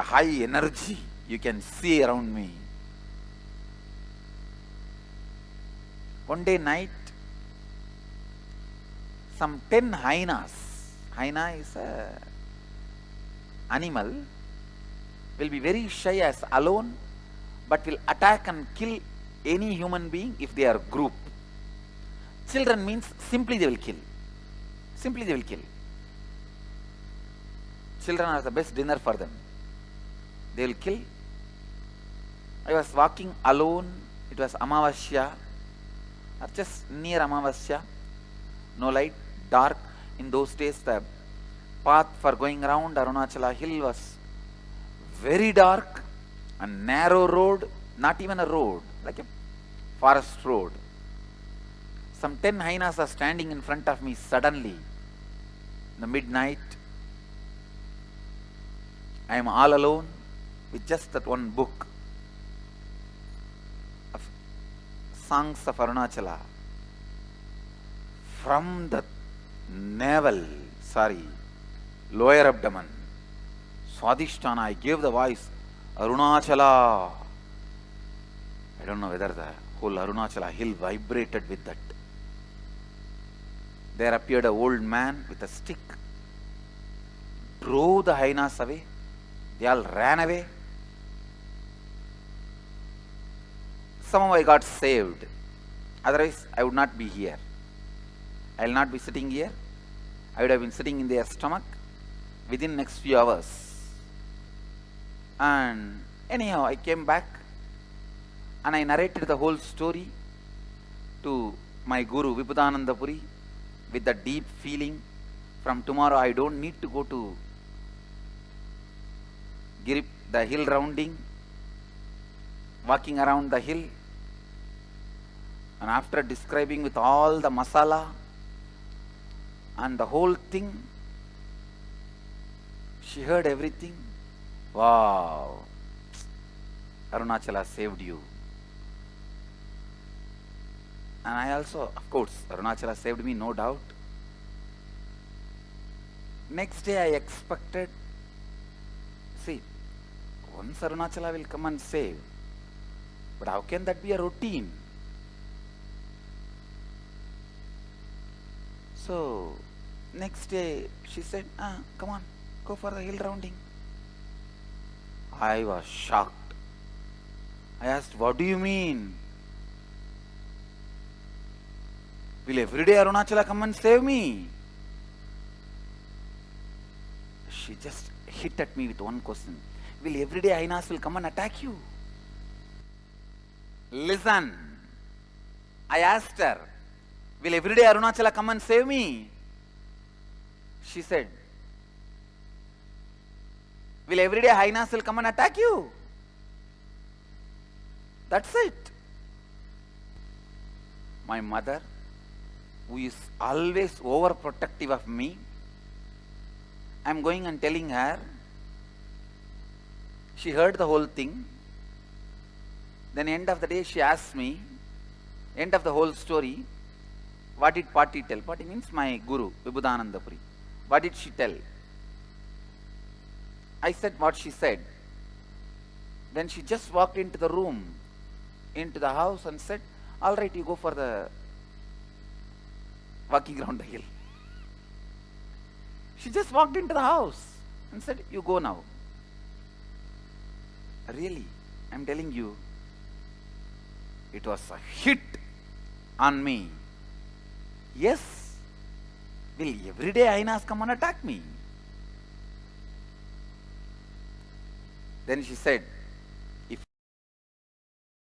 high energy you can see around me. One day night, some 10 hyenas, hyena is a animal, will be very shy as alone, but will attack and kill any human being if they are group. Children means simply they will kill. Simply they will kill. Children are the best dinner for them. They will kill. I was walking alone. It was Amavasya, or just near Amavasya. No light, dark. In those days the path for going around Arunachala hill was very dark, a narrow road, not even a road, like a forest road. Some 10 hyenas are standing in front of me suddenly. In the midnight, I am all alone with just that one book of songs of Arunachala. From the lower abdomen, Swadhisthana, I gave the voice, Arunachala. I don't know whether the whole Arunachala hill vibrated with that. There appeared an old man with a stick, drove the hyenas away. They all ran away. Somehow I got saved. Otherwise, I would not be here. I will not be sitting here. I would have been sitting in their stomach within next few hours. And anyhow, I came back and I narrated the whole story to my guru, Vibhudananda Puri, with the deep feeling. From tomorrow, I don't need to go to the hill rounding, walking around the hill. And after describing with all the masala and the whole thing, she heard everything. Wow, Arunachala saved you. And I also, of course, Arunachala saved me, no doubt. Next day I expected, see, once Arunachala will come and save. But how can that be a routine? So, next day she said, come on, go for the hill rounding. I was shocked. I asked, what do you mean? Will every day Arunachala come and save me? She just hit at me with one question. Will every day Ainas will come and attack you? Listen. I asked her, will every day Arunachala come and save me? She said, will every day Ainas will come and attack you? That's it. My mother, who is always overprotective of me, I'm going and telling her. She heard the whole thing. Then end of the day she asked me, end of the whole story, what did Pati tell? Pati means my guru, Vibhudananda Puri. What did she tell? I said what she said. Then she just walked into the room, into the house and said, all right, you go for the walking around the hill. She just walked into the house and said, you go now. Really, I'm telling you, it was a hit on me. Yes, will every day Ainas come and attack me? Then she said, if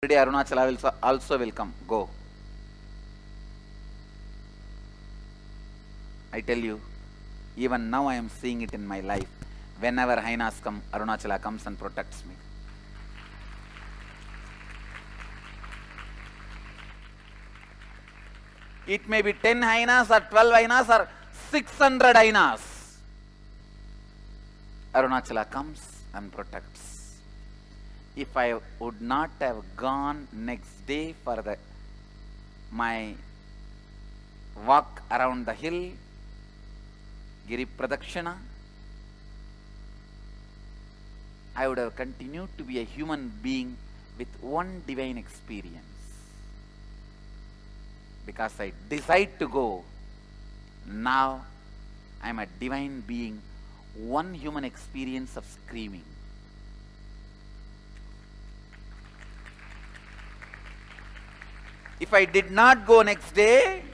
every day Arunachala also will come, go. I tell you, even now I am seeing it in my life. Whenever Ainas come, Arunachala comes and protects me. It may be 10 Ainas or 12 Ainas or 600 Ainas. Arunachala comes and protects. If I would not have gone next day for my walk around the hill, Giri Pradakshina, I would have continued to be a human being with one divine experience. Because I decide to go, now I am a divine being, one human experience of screaming. If I did not go next day,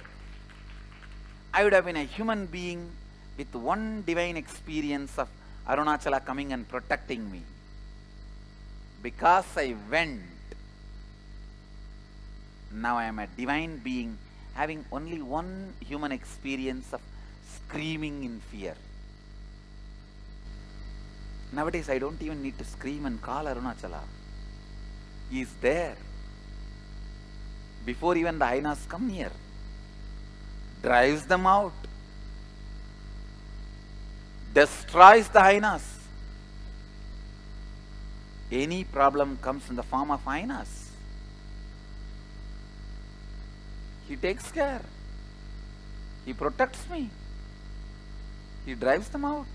I would have been a human being with one divine experience of Arunachala coming and protecting me. Because I went, now I am a divine being having only one human experience of screaming in fear. Nowadays I don't even need to scream and call Arunachala. He is there. Before even the Ainas come near, drives them out, destroys the Ainas. Any problem comes in the form of Ainas, he takes care. He protects me. He drives them out.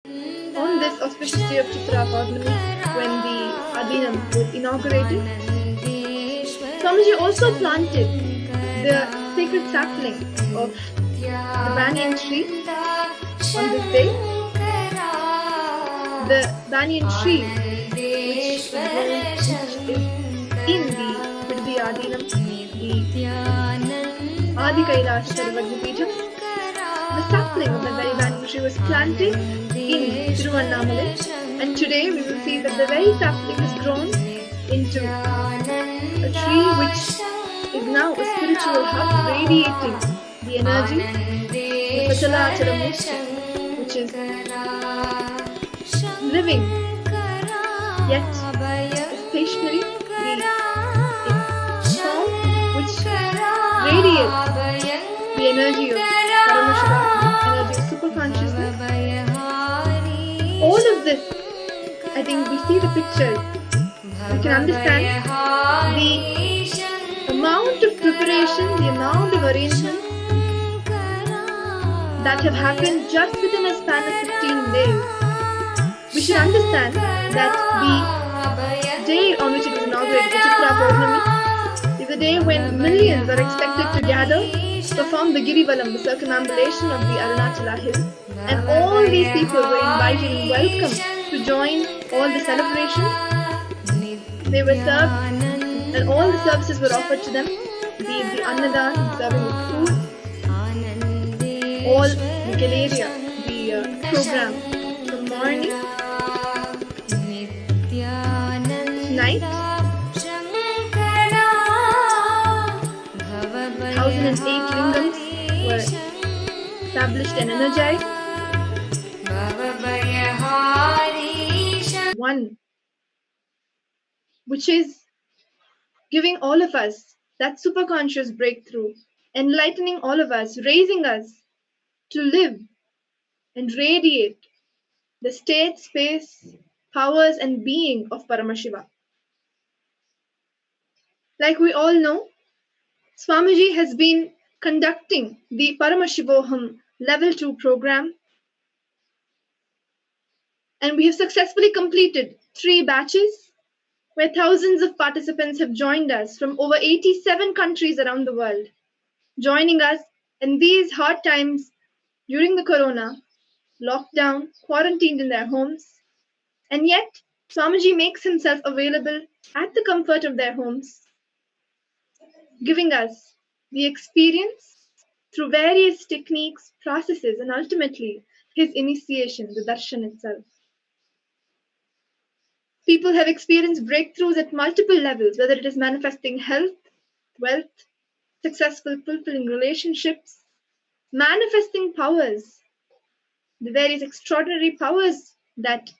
On this auspicious day of Chitra Paurnami, when the Adinam was inaugurated, Swamiji also planted the sacred sapling of the banyan tree on this day. The banyan tree, which is in the Vidhi Adinam, the Adi Kailasa Sarvagnapeetham, the sapling of the very banyan tree was planted in Tiruvannamalai, and today we will see that the very sapling is grown into a tree which is now a spiritual hub radiating the energy, the Pachalachara Murti, which is living yet stationary, the sound which radiates the energy of Paramashiva, the energy of super consciousness. All of this, I think we see the picture, we can understand the amount of preparation, the amount of arrangement that have happened just within a span of 15 days. We should understand that the day on which it was inaugurated, the Chitra Paurnami, is the the day when millions are expected to gather, perform the Girivalam, the circumambulation of the Arunachala hill, and all these people were invited and welcomed to join all the celebrations. They were served, and all the services were offered to them, be it the Annadan, the serving of food, all the Galeria, the program from morning to night. 1008 lingams were established and energized. One, which is giving all of us that superconscious breakthrough, enlightening all of us, raising us to live and radiate the state, space, powers, and being of Paramashiva. Like we all know, Swamiji has been conducting the Paramashivoham Level 2 program, and we have successfully completed 3 batches where thousands of participants have joined us from over 87 countries around the world, joining us in these hard times during the corona, lockdown, quarantined in their homes. And yet, Swamiji makes himself available at the comfort of their homes, giving us the experience through various techniques, processes, and ultimately his initiation, the darshan itself. People have experienced breakthroughs at multiple levels, whether it is manifesting health, wealth, successful, fulfilling relationships, manifesting powers, the various extraordinary powers that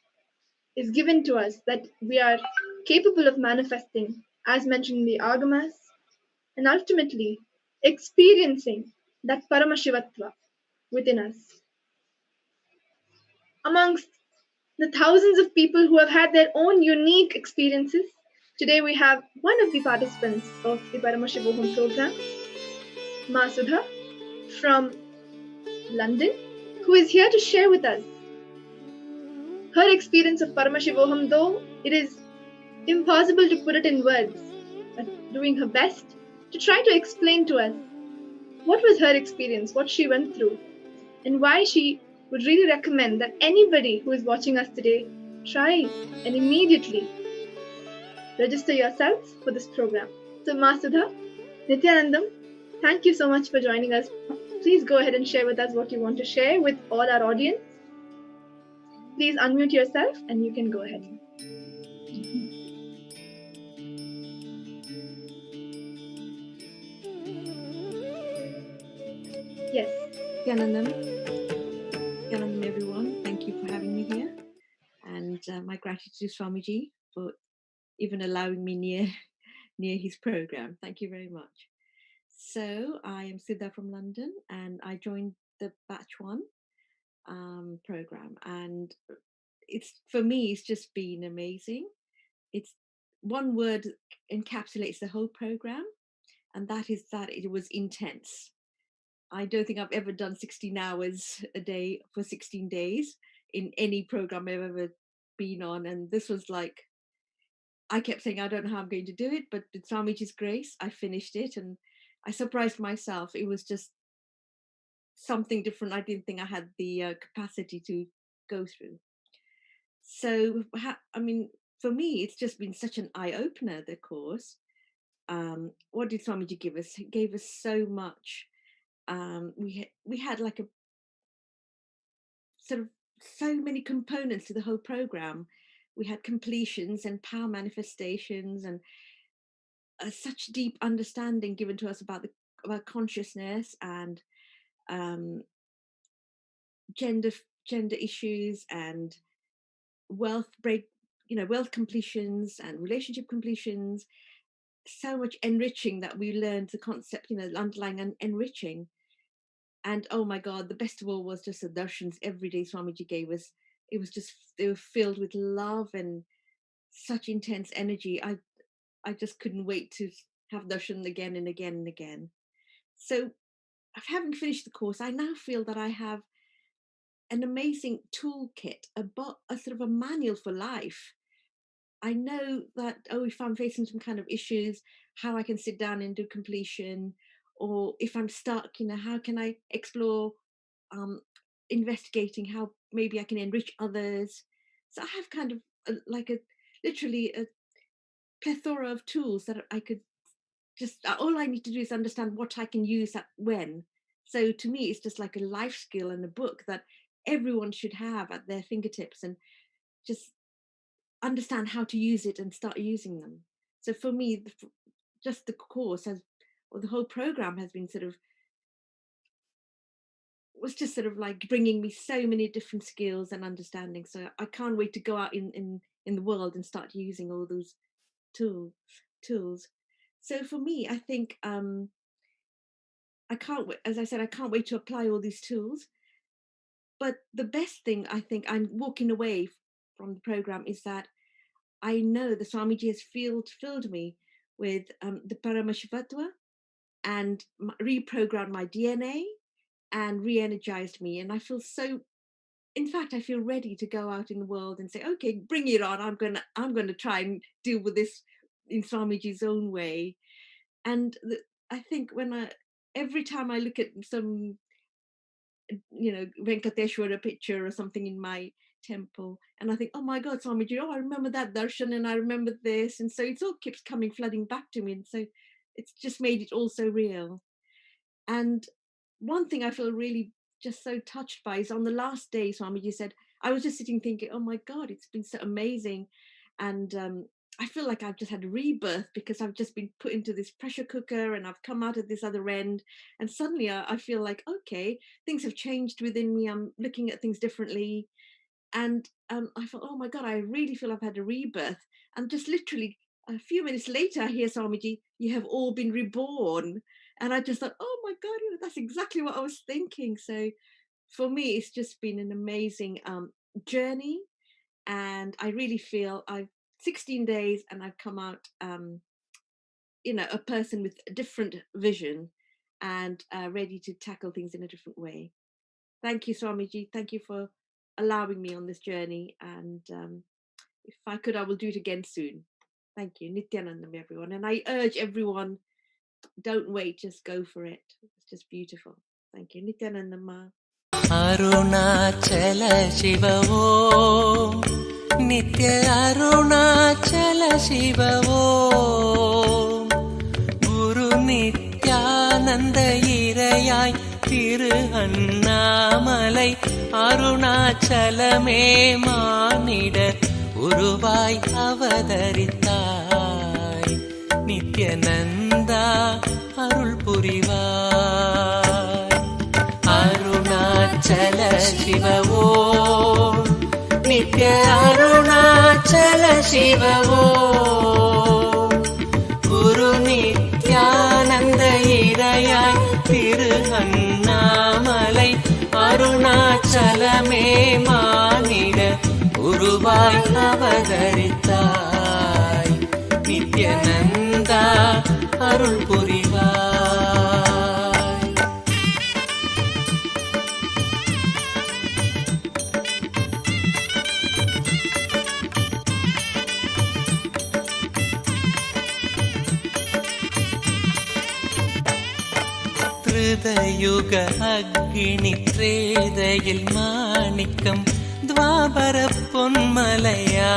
is given to us that we are capable of manifesting, as mentioned in the Agamas, and ultimately experiencing that Paramashivatva within us. Amongst the thousands of people who have had their own unique experiences, today we have one of the participants of the Paramashivoham program, Masudha from London, who is here to share with us her experience of Paramashivoham, though it is impossible to put it in words, but doing her best to try to explain to us what was her experience, what she went through, and why she would really recommend that anybody who is watching us today try and immediately register yourselves for this program. So Masudha, Nithyanandam, thank you so much for joining us. Please go ahead and share with us what you want to share with all our audience. Please unmute yourself and you can go ahead. Yes. Nithyanandam, everyone. Thank you for having me here. And my gratitude to Swamiji for even allowing me near his program. Thank you very much. So I am Siddha from London and I joined the Batch 1 program. And for me, it's just been amazing. It's one word encapsulates the whole program, and that is that it was intense. I don't think I've ever done 16 hours a day for 16 days in any program I've ever been on. And this was like, I kept saying, I don't know how I'm going to do it, but with Swamiji's grace, I finished it and I surprised myself. It was just something different. I didn't think I had the capacity to go through. So, I mean, for me, it's just been such an eye-opener, the course. What did Swamiji give us? He gave us so much. We had like a sort of so many components to the whole program. We had completions and power manifestations and such deep understanding given to us about consciousness and gender issues and wealth completions and relationship completions. So much enriching that we learned the concept, underlying and enriching. And oh my God, the best of all was just the darshans every day Swamiji gave us. It was just, they were filled with love and such intense energy. I just couldn't wait to have darshan again and again and again. So having finished the course, I now feel that I have an amazing toolkit, a sort of a manual for life I know that, if I'm facing some kind of issues, how I can sit down and do completion, or if I'm stuck, how can I explore investigating how maybe I can enrich others. So I have kind of literally a plethora of tools that I could just, all I need to do is understand what I can use at when. So to me, it's just like a life skill and a book that everyone should have at their fingertips, and just understand how to use it and start using them. So for me, just the course or the whole program has been was just sort of like bringing me so many different skills and understanding. So I can't wait to go out in the world and start using all those tools. So for me, I think I can't wait, as I said, I can't wait to apply all these tools. But the best thing I think I'm walking away from the program is that I know the Swamiji has filled me with the Paramashiva and reprogrammed my DNA and re-energized me. And I feel in fact, I feel ready to go out in the world and say, okay, bring it on. I'm gonna try and deal with this in Swamiji's own way. And I think every time I look at some, Venkateshwara picture or something in my temple, and I think, oh my God, Swamiji, I remember that darshan and I remember this. And so it all keeps flooding back to me. And so it's just made it all so real. And one thing I feel really just so touched by is on the last day, Swamiji said, I was just sitting thinking, oh my God, it's been so amazing. And I feel like I've just had a rebirth, because I've just been put into this pressure cooker and I've come out at this other end. And suddenly I feel like, okay, things have changed within me. I'm looking at things differently. And I thought, oh my God, I really feel I've had a rebirth. And just literally a few minutes later, I hear Swamiji, you have all been reborn. And I just thought, oh my God, that's exactly what I was thinking. So for me, it's just been an amazing journey. And I really feel 16 days and I've come out, a person with a different vision and ready to tackle things in a different way. Thank you, Swamiji. Thank you for allowing me on this journey. And if I could, I will do it again soon. Thank you. Nithyanandam, everyone. And I urge everyone, don't wait, just go for it. It's just beautiful. Thank you. Nithyanandam Ma. Arunachala Shiva Om, Nitya Arunachala Shiva Om, Guru Nithyananda Irayai Thiru Annamalai Arunachalame Manida Uruvai Avadaritai Nithyananda Arul Purivai Arunachala Shiva Om, Nitya Arunachala Shiva Om, Guru Nithyananda Irayai Thiru Annamalai Arunachalame Manida Uruvai Avadaritai Nithyananda Arul Purivai. யுக அக்னி த்ரேதையில் மாணிக்கம் துவாபர பொன்மலையாம்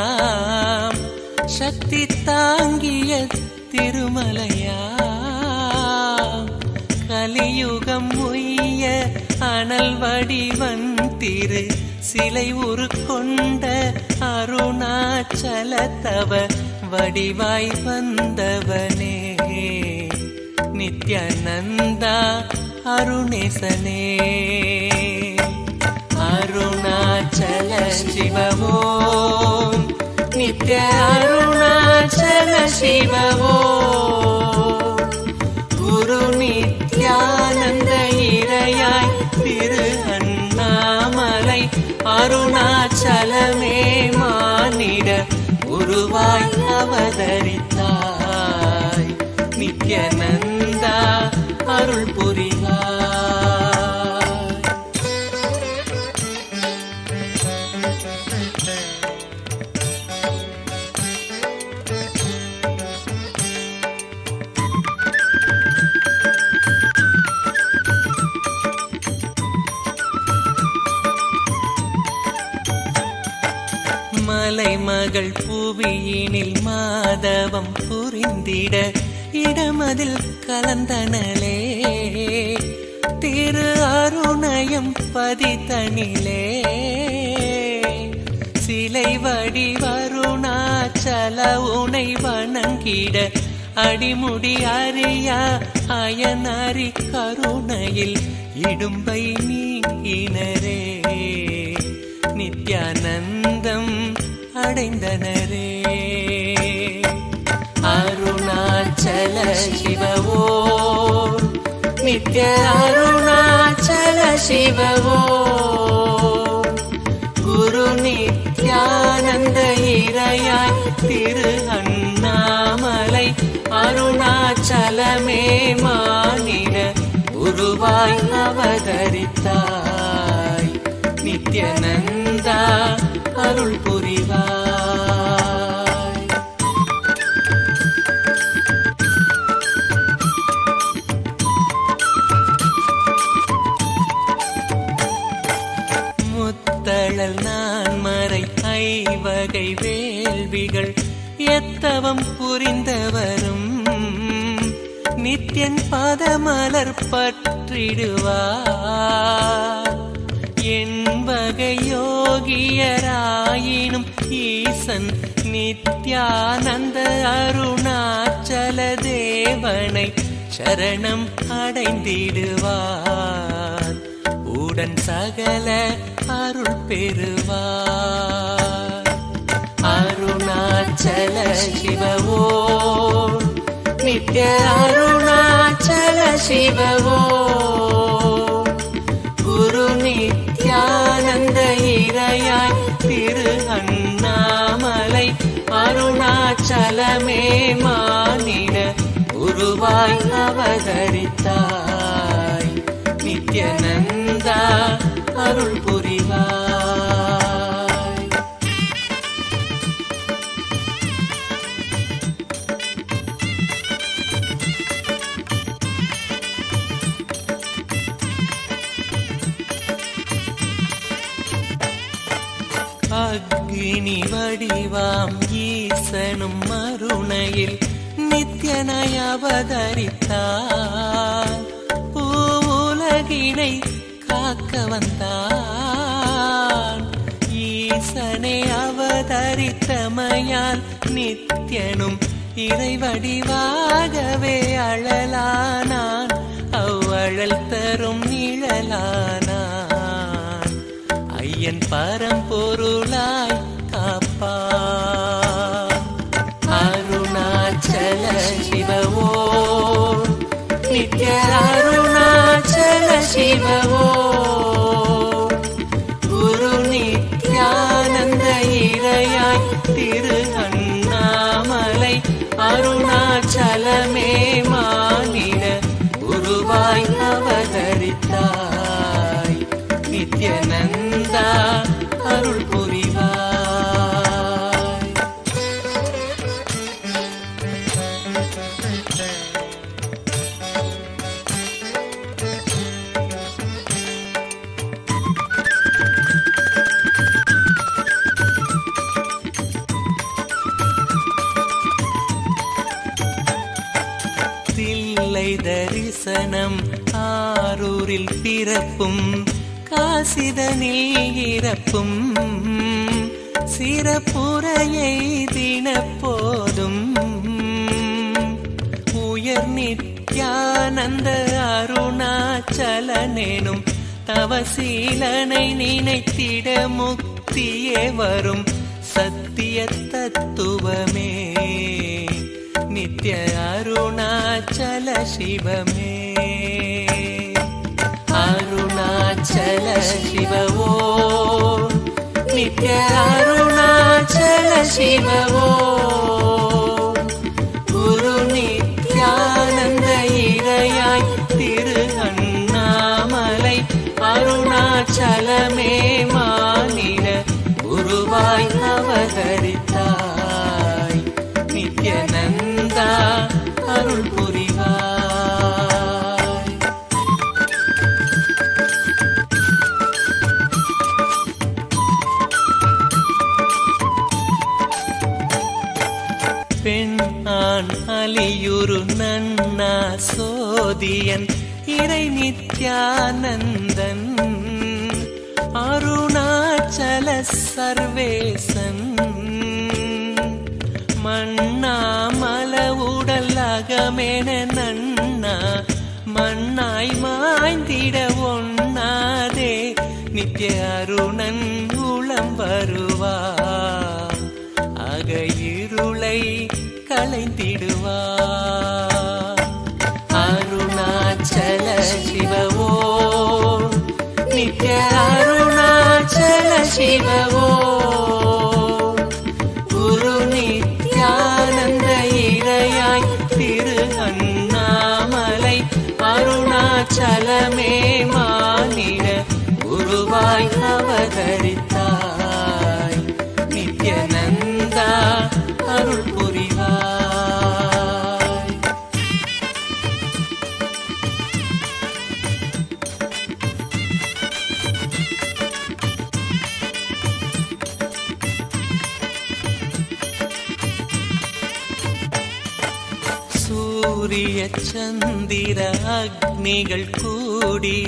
சக்தி தாங்கிய திருமலையாம் கலியுகம் உய்ய அனல் வடிவன் திரு சிலை உருக்கொண்ட அருணாச்சல தவ வடிவாய் வந்தவனே Nithyananda Arunesane Arunachala Shiva Om, Nitya Arunachala Shiva Om, Guru Nithyananda Irayai Thiru Annamalai Arunachalame Manida Uruvai Avadaritai Nithyananda Arul Purivai. மகள் புவியினில் மாதவம் புரிந்திட இடமதில் கலந்தனளே திரு அருணயம் பதித்தனிலே சிலை வடிவருணாச்சல உனை வணங்கிட அடிமுடி அறியா அயனறி கருணையில் இடும்பை நீங்கினரே நித்யானந்தம் அடைந்தனரே அருணாச்சல சிவவோ நித்ய அருணாச்சல சிவவோ குரு நித்யானந்த இறையாய் திரு அண்ணாமலை அருணாச்சலமே மானிட உருவாய் அவதரித்தாய் நித்யானந்தா அருள் புரிவாய். முத்தழல் நான் மறை ஐவகை வேள்விகள் எத்தவம் புரிந்தவரும் நித்யன் பதமலர் பற்றிடுவார் என்பகை யோகியராயினும் ஈசன் நித்யானந்த அருணாச்சல தேவனை சரணம் அடைந்திடுவார் உடன் சகல அருள் பெறுவார். அருணாச்சல சிவவோ நித்ய அருணாச்சல சிவவோ குரு நித்யானந்த இறையாய் திரு அண்ணாமலை அருணாச்சலமே மானிட உருவாய் அவதரித்தாய் நித்யானந்தா அருள் புரிவாய். அக்னி வடிவாம் ஈசனும் மருணையில் நித்யனாய் அவதரித்தார் பூவுலகினை காக்க வந்தான் ஈசனை அவதரித்தமையால் நித்யனும் இறைவடிவாகவே அழலானான் அவ்வழல் தரும் நிழலானான் ஐயன் பரம்பொருளாய் காப்பான். அருணாச்சல சிவவோ நித்ய அருணாச்சல சிவவோ குரு நித்யானந்த இறையாய் திரு அண்ணாமலை அருணாச்சலமே மானிட உருவாய் அவதரித்தாய் நித்யானந்தா அருள் புரிவாய். தில்லை தரிசனம் ஆரூரில் பிறப்பும் காசிதனில் இறப்பும் சிறப்புரையை தினப்போதும் உயர் நித்யானந்த அருணாச்சலனேனும் தவசீலனை நினைத்திட முக்தியே வரும் சத்திய தத்துவமே நித்ய அருணாச்சல சிவமே. அருணாச்சல சிவவோ நித்ய அருணாச்சல சிவவோ குரு நித்யானந்த இறையாய் திரு அண்ணாமலை அருணாச்சலமே மானிட உருவாய் அவதரித்தாய் நித்யானந்தா அருள் புரிவாய். பெண் ஆண் அலியுரு நன்னா சோதியன் இறை நித்யானந்தன் அருணாச்சல சர்வேசன் மண்ணாமல உடல் அகமென நன்னா மண்ணாய் மாய்ந்திட ஒண்ணாதே நித்ய அருணன் உளம் வருவார் அக இருளை களைந்திடுவார் அருணாச்சல சிவவோ நித்ய அருணாச்சல சிவவோ குரு நித்யானந்த இறையாய் திரு அண்ணாமலை அருணாச்சலமே மானிட குருவாய் அவதரித்தாய் நித்யநந்தா அருள் புரிவாய். சூரிய சந்திர அக்னிகள் கூடி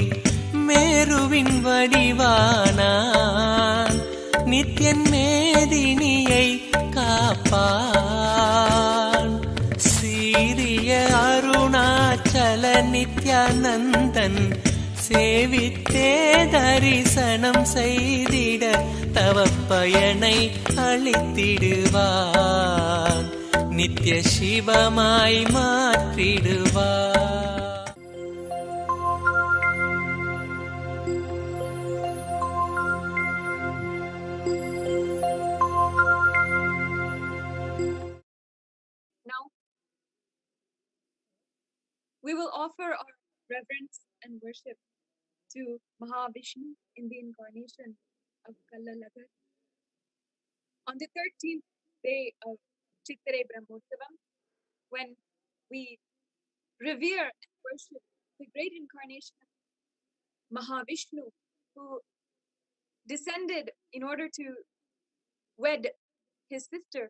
மேருவின் வடிவானான் நித்யன் மேதினியை காப்பான் சீரிய அருணாச்சல நித்யானந்தன் சேவித்தே தரிசனம் செய்திட தவப்பயனை அளித்திடுவான் நித்ய சிவமாய் மாற்றிடுவார். Now, we will offer our reverence and worship to Mahavishnu in the incarnation of Kailasa on the 13th day of Chitrai Brahmotsavam, when we revere and worship the great incarnation of Mahavishnu, who descended in order to wed his sister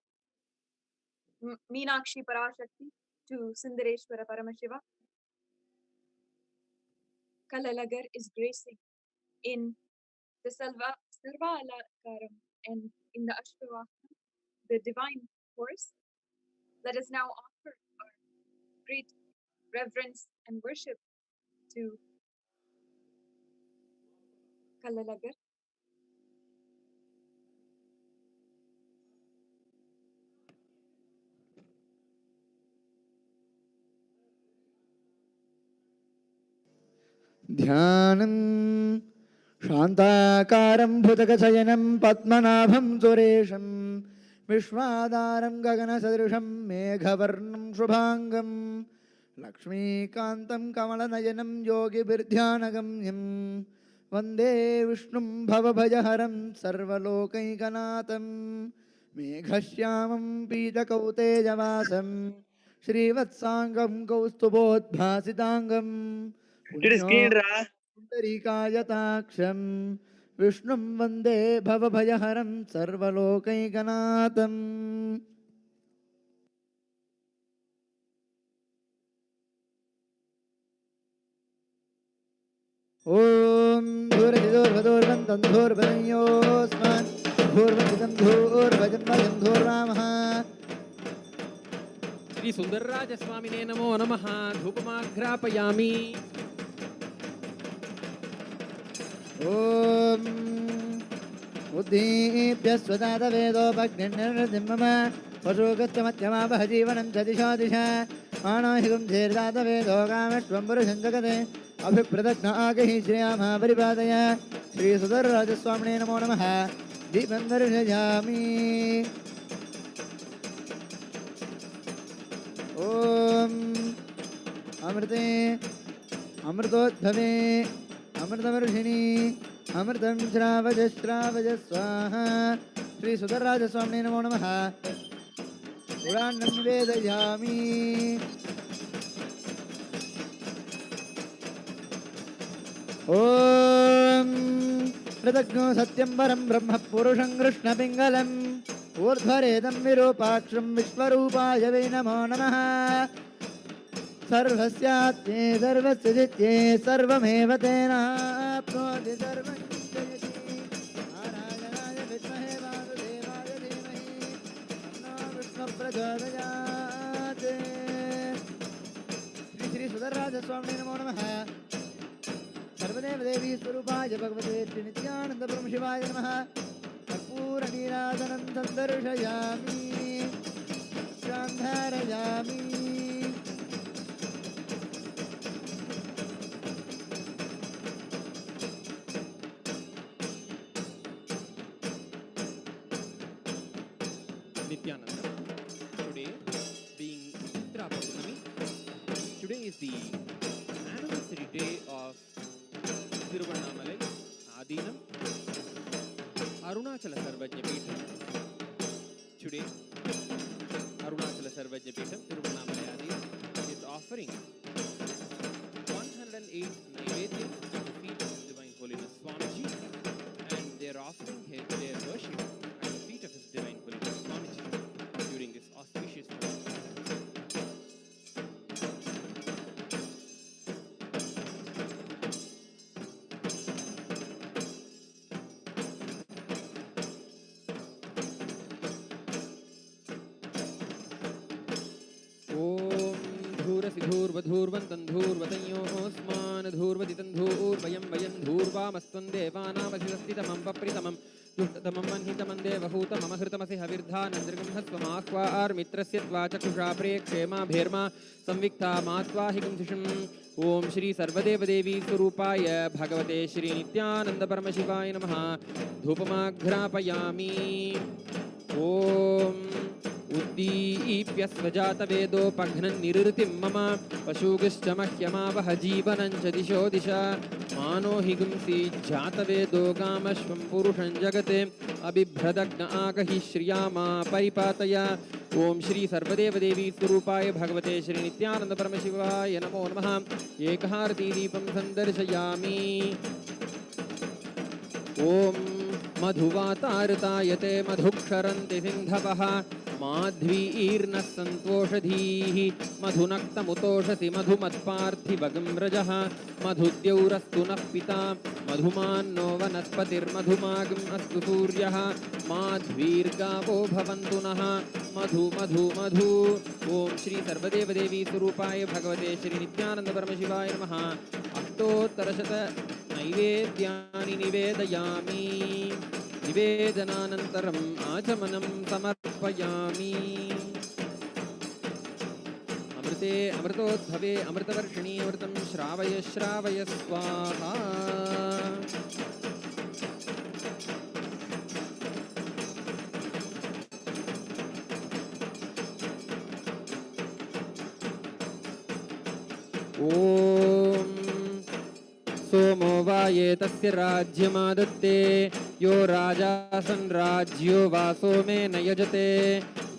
Meenakshi Parashakti to Sundareshwara Paramashiva. Kailasa is gracing in the Sarva Alakaram and in the Ashwavahana, the divine force. Let us now offer our great reverence and worship to Kailasa. ध्यानं शान्ताकारं भुजगशयनं पद्मनाभं सुरेशं विश्वाधारं गगनसदृशं मेघवर्णं शुभाङ्गं लक्ष्मीकान्तं कमलनयनं योगिभिर्ध्यानगम्यं वन्दे विष्णुं भवभयहरं सर्वलोकैकनाथं मेघश्यामं पीतकौतेजवासं श्रीवत्साङ्गं कौस्तुभोद्भासिताङ्गं पुण्डरीकायताक्षं विष्णुं वन्दे भवभयहरं सर्वलोकैकनाथम्. ॐ धूर्भदोर्भदोर्वन्तं धूर्भदयोस्मान् धूर्वजितं धूर्भजं भजं धूर्रामः. श्री सुंदरराज स्वामिने नमो नमः. धूपमाघ्रापयामि. ॐ बुद्धिभ्यः स्वदातवेदोपज्ञन्निर्दिं मम पशुगच्छमत्यमापह जीवनं च दिशो दिश मानोहिगुं धीर्दातवेदो कामेष्वं पुरुषं जगते अभिप्रदग्न आगहि श्रियामः परिपादय. श्रीसुधरराजस्वामिने नमो नमः. दीपं दर्शयामि. ॐ अमृते अमृतोद्भवे अमृतवर्षिणी अमृतं श्रावज श्रावज स्वाहा. श्रीसुधरराजस्वामिने नमो नमः. पुराणं निवेदयामि. ॐ प्रदग्नो सत्यं परं ब्रह्म पुरुषं कृष्णपिङ्गलम् ऊर्ध्वरेदं विरूपाक्षं विश्वरूपाय वै नमो नमः सर्वस्यात्मे सर्वस्य जित्ये सर्वमेव तेनाप्नोति सर्वं जयति नारायणाय विद्महे वासुदेवाय धीमहि तन्नो विष्णुः प्रचोदयात् श्री श्री सुधरराजस्वामिने नमो नमः सर्वदेव देवी स्वरूपाय भगवते श्री नित्यानंद परमशिवाय नमः कर्पूरनीराजनं सन्दर्शयामि शान्धारयामि Nithyananda. Today, being Chitra Purnami, today is the anniversary day of Tiruvannamalai, Adinam, Arunachala Sarvajna Peetham. Today, Arunachala Sarvajna Peetham, Tiruvannamalai Adinam, is offering 108 Naivedyams at the feet of His Divine Holiness Swamiji, and they are offering their worship at the feet of His Divine Holiness Swamiji during this auspicious moment. धूर्वधूर्वन्तन्धूर्वतयोऽस्मान् धूर्वतितन्धूर्वयं वयं धूर्वामस्त्वं देवानामधिस्थितमं पप्रितमं दुष्टतमं मह्नितमं देवहूतममहृतमसि हविर्धानन्द्रिगुंहस्वमाह्वार्मित्रस्य त्वाचक्षुषा प्रेक्षेमाभेर्मा संविक्ता मात्वाहिगुंसिषम् ॐ श्री सर्वदेवदेवी स्वरूपाय भगवते श्री नित्यानंद परमशिवाय नमः धूपमाघ्रापयामि ॐ उद्दीप्य स्वजातवेदोपघ्नन् निरृतिं मम पशुगिश्च मह्यमावह जीवनं च दिशो दिशा मानो हि गुंसि जातवेदो कामश्वं पुरुषं जगते अबिभ्रदग्न आकहि श्रियामा परिपातय ॐ श्री सर्वदेवदेवी स्वरूपाय भगवते श्री नित्यानंद परमशिवाय नमो नमः एकहारतीदीपं सन्दर्शयामि ॐ मधुवातारतायते मधुक्षरन्ति सिन्धवः माध्वीर्नः सन्तोषधीः मधुनक्तमुतोषसि मधुमत्पार्थिवगं रजः मधुद्यौरस्तु नः पिता मधुमान्नो वनस्पतिर्मधुमागम् अस्तु सूर्यः माध्वीर्गावो भवन्तु नः मधु मधु मधु ॐ श्री सर्वदेवदेवी स्वरूपाय भगवते श्री नित्यानंद परमशिवाय नमः अष्टोत्तरशत नैवेद्यानि निवेदयामि निवेदनानन्तरम् आचमनं समर्पयामि अमृते अमृतोद्भवे अमृतवर्षिणी अमृतं श्रावय श्रावय स्वाहा ॐ सोमो वा ये तस्य राज्यमादत्ते यो राजासन् राज्यो वा सोमेन यजते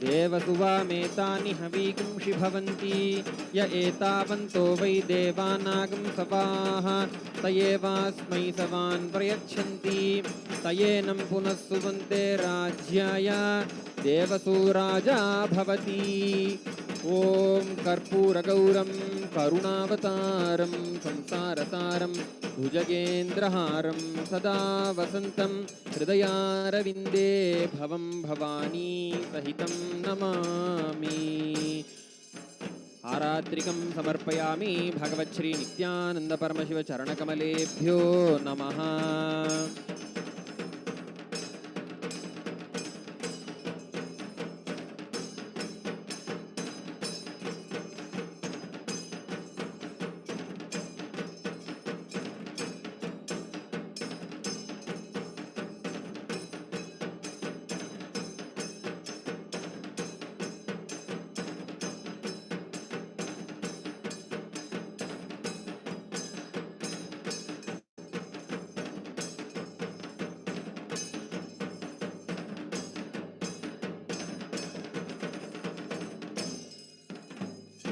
देवसुवामेतानि हवीगुंषि भवन्ति य एतावन्तो वै देवानागं सवाः तयेवास्मै सवान् प्रयच्छन्ति तयेनं पुनः सुवन्ते राज्याय देवसूराजा भवति ॐ कर्पूरगौरं करुणावतारं संसारसारं भुजगेन्द्रहारं सदा वसन्तं हृदयारविन्दे भवं भवानी सहितं नमामि आरात्रिकं समर्पयामि भगवच्छ्री नित्यानंद परमशिव चरणकमलेभ्यो नमः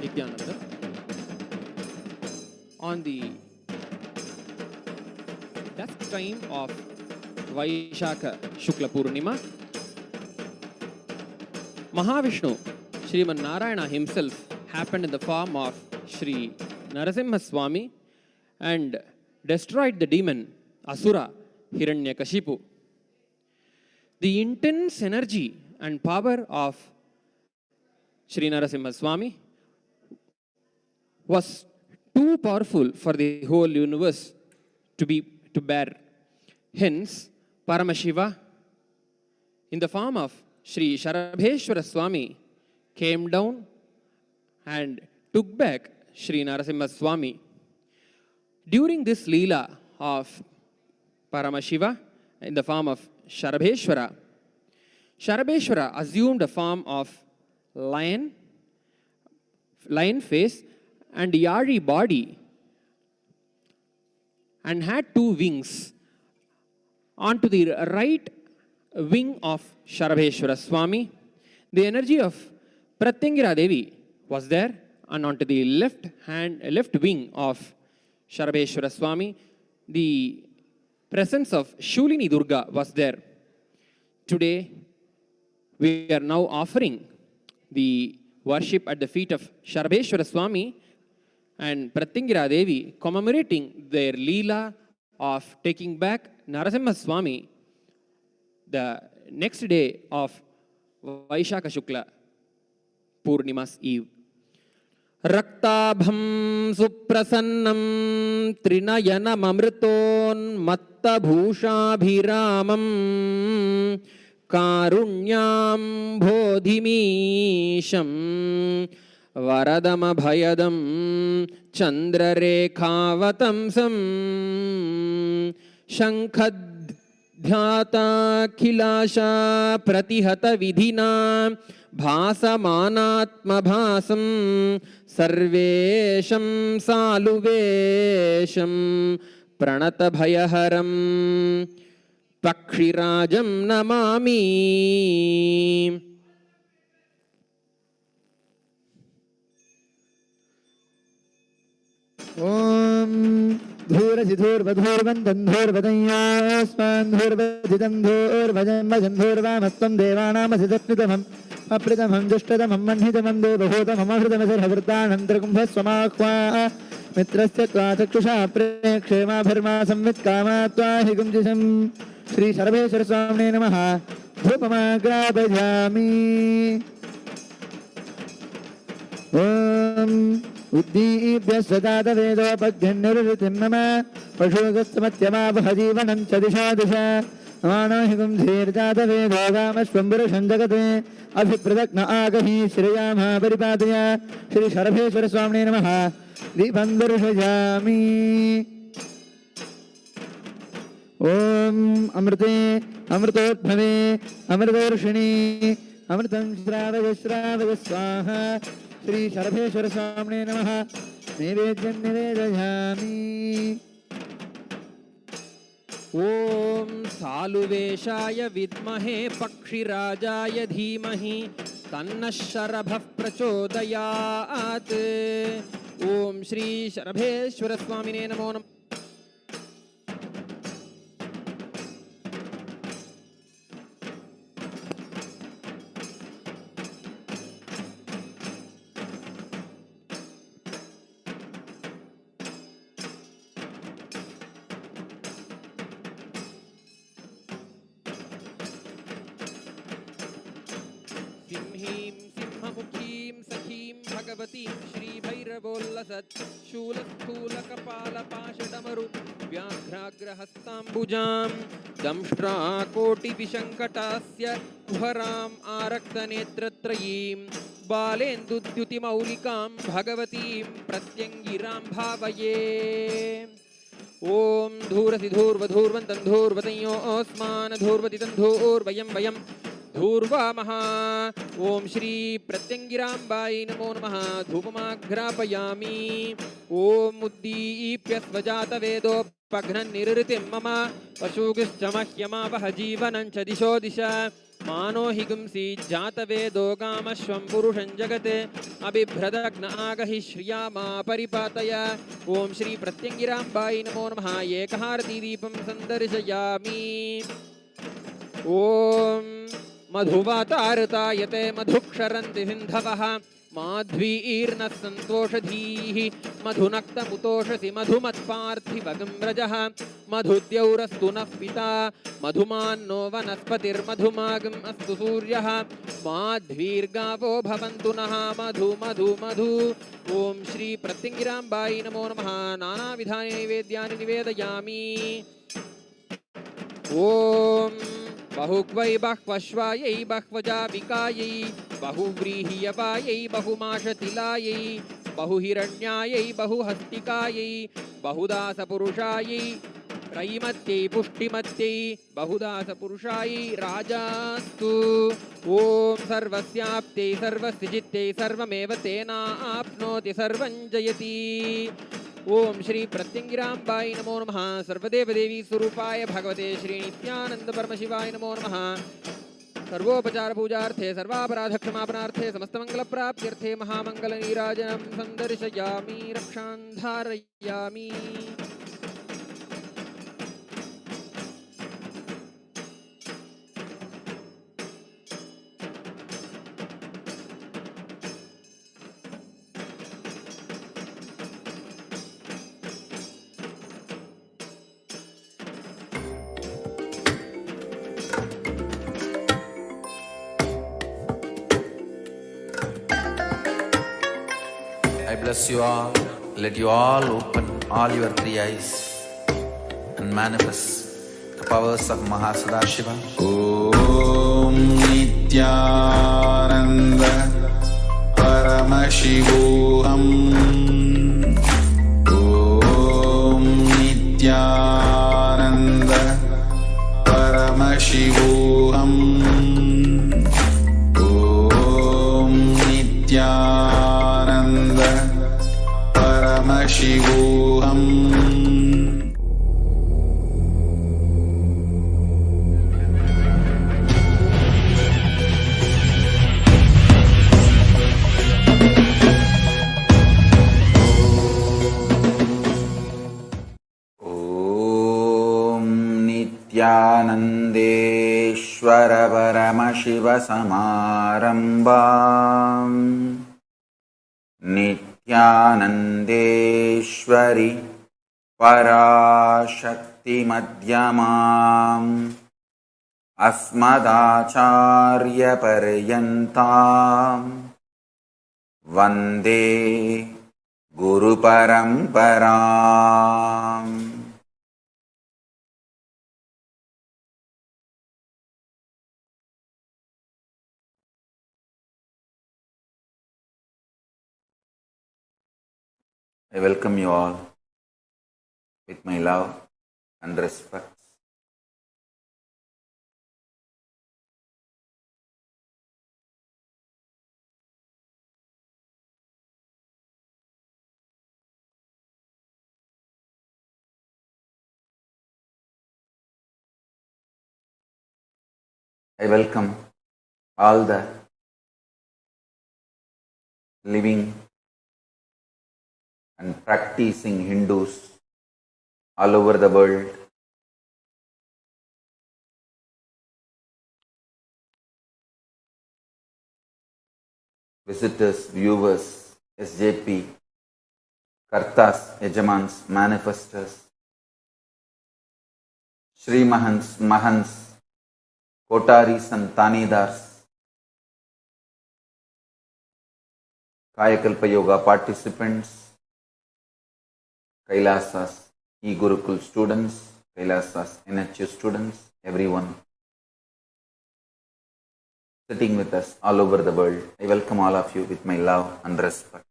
Nithyananda. On the dusk time of Vaishakha Shukla Purnima, Mahavishnu, Sriman Narayana himself, happened in the form of Sri Narasimha Swami and destroyed the demon Asura Hiranyakashipu. The intense energy and power of Sri Narasimha Swami was too powerful for the whole universe to bear. Hence, Paramashiva, in the form of Sri Sharabheshwara Swami, came down and took back Sri Narasimha Swami. During this Leela of Paramashiva, in the form of Sharabheshwara, Sharabheshwara assumed a form of lion face and yari body and had two wings. Onto the right wing of Sharabheshwara Swami, the energy of Pratyangira Devi was there, and onto the left wing of Sharabheshwara Swami, the presence of Shulini Durga was there. Today, we are now offering the worship at the feet of Sharabheshwara Swami and Pratyangira Devi, commemorating their Leela of taking back Narasimha Swami the next day of Vaishaka Shukla Purnima's Eve. Raktabham suprasannam trinayanam amriton matta bhushabhiramam karunyam bodhimisham varadam abhayadam chandrarekhavatамsam shankadhyata Kailasa pratihata vidhina bhasamanatma bhasam sarvesham saluvesham pranata bhayaharam pakshirajam namami. Om Dhurajidhurvadhurvandandhurvadanyasmandhurvadhidandhurvajambhajandhurvamattam devanamasidatnitamam apritamam jushtadamam manhitamam devabhutamamahridamaserhavritanantrakumbhasvamakhva mitrasya tvachakshusha prekshema bharma samvitkama tvahigumjisam Shri Sharabheshwara Swamine Namaha Dhupamagrapajami. Om Uddibhyasvadata vedopagyannirutim mama Pashugastamathyamabhajivanam chadisha disha Amanahigum dhirjata vedogamashvamburasham jagate Abhipradakna agahi shriyamha paripadaya Shri Sharabheshwara Swamine Namaha Dipandurshajami. Om Amrite Amritotbhave Amritorshini Amritam Shravaya Shravaya Swaha Shri Sharabheshwara Swamine Namaha Nivedyam Nivedayami. Om Saluveshaya Vidmahe Pakshirajaya Dhimahi Tanna Sharabha Prachodayat. Om Shri Sharabheshwara Swamine Namo Namah. Simhim Simhamukhiim Sakhim Bhagavatim Shri Bhairavolasat Shula Kapala Pashadamaru Vyaghragrahastambujam Damshtra Koti Vishankatasya Kuharam Arakta Netratrayim Balendudyuti Maulikam Bhagavatim Pratyangiram Bhavaye. Om Dhurasidhurvadhurvantandhurvatanyo Osman Dhurvaditandhurvayam Vayam Dhurva Maha. Om Shri Pratyangirambai Namo Namaha Dhupamagrapayami. Om Uddipyasvajata Vedo Pagnan Nirritim Mama Pashugischamahyama Vahajivanancha Disho Disha Mano Higumsi Jata Vedo Gamashvam Purusham Jagate Abhibhradagna Agahi Shriyama Paripataya. Om Shri Pratyangirambai Namo Namaha Yekaharati Deepam Sandarshayami. Om मधुवातारुतायते मधुक्षरन्ति सिन्धवः माध्वीर्नः सन्तोषधीः मधुनक्तमुतोषसि मधुमत्पार्थिवगं व्रजः मधुद्यौरस्तु नः पिता मधुमान्नो वनस्पतिर्मधुमागम् अस्तु सूर्यः माध्वीर्गावो भवन्तु नः मधु मधु मधु ॐ श्री प्रत्यङ्गिराम्बायै नमो नमः नानाविधानि नैवेद्यानि निवेदयामि ॐ बहुक्वै बह्वश्वायै बह्वजाविकायै बहुव्रीह्यपायै बहुमाशतिलायै बहुहिरण्यायै बहुहस्तिकायै बहुदासपुरुषायै त्रैमत्यै पुष्टिमत्यै बहुदासपुरुषायै राजास्तु ॐ सर्वस्याप्त्यै सर्वस्य चित्त्यै सर्वमेव तेनाप्नोति सर्वं जयति ओम श्री प्रत्यङ्गिराम्बायै नमो नमः सर्वदेवदेवी स्वरूपाय भगवते श्री नित्यानंद परमशिवाय नमो नमः सर्वोपचार पूजार्थे सर्वापराधक्षमापणार्थे समस्तमङ्गलप्राप्त्यर्थे महामङ्गलनीराजनं सन्दर्शयामि रक्षां धारयामि I bless you all. Let you all open all your three eyes and manifest the powers of Mahasannidhanam. Om Nithyananda Paramashivam. Om Nithyananda Paramashivam. Om Nithyananda Paramashivam. Om Nithyanandeshwara Paramashiva Samarambam Nithyanandeshwari Parashakti Madhyamam Asmadacharya Paryantam Vande Guru Paramparam. I welcome you all with my love and respect. I welcome all the living and practicing Hindus all over the world. Visitors, viewers, SJP, Kartas, Yajamans, Manifestors, Shri Mahans, Mahans, Kotaris and Tanedars, Kayakalpa Yoga participants, Kailasas, E-Gurukul students, Kailasas, NHU students, everyone sitting with us all over the world. I welcome all of you with my love and respect.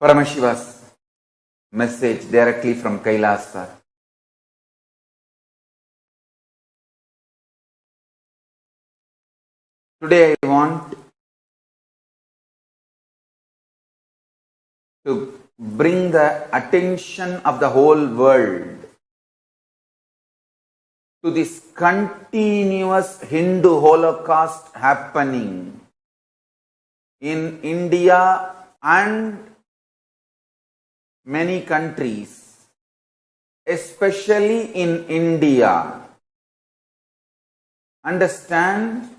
Paramashiva's message directly from Kailasa. Today I want to bring the attention of the whole world to this continuous Hindu Holocaust happening in India and many countries, especially in India. Understand?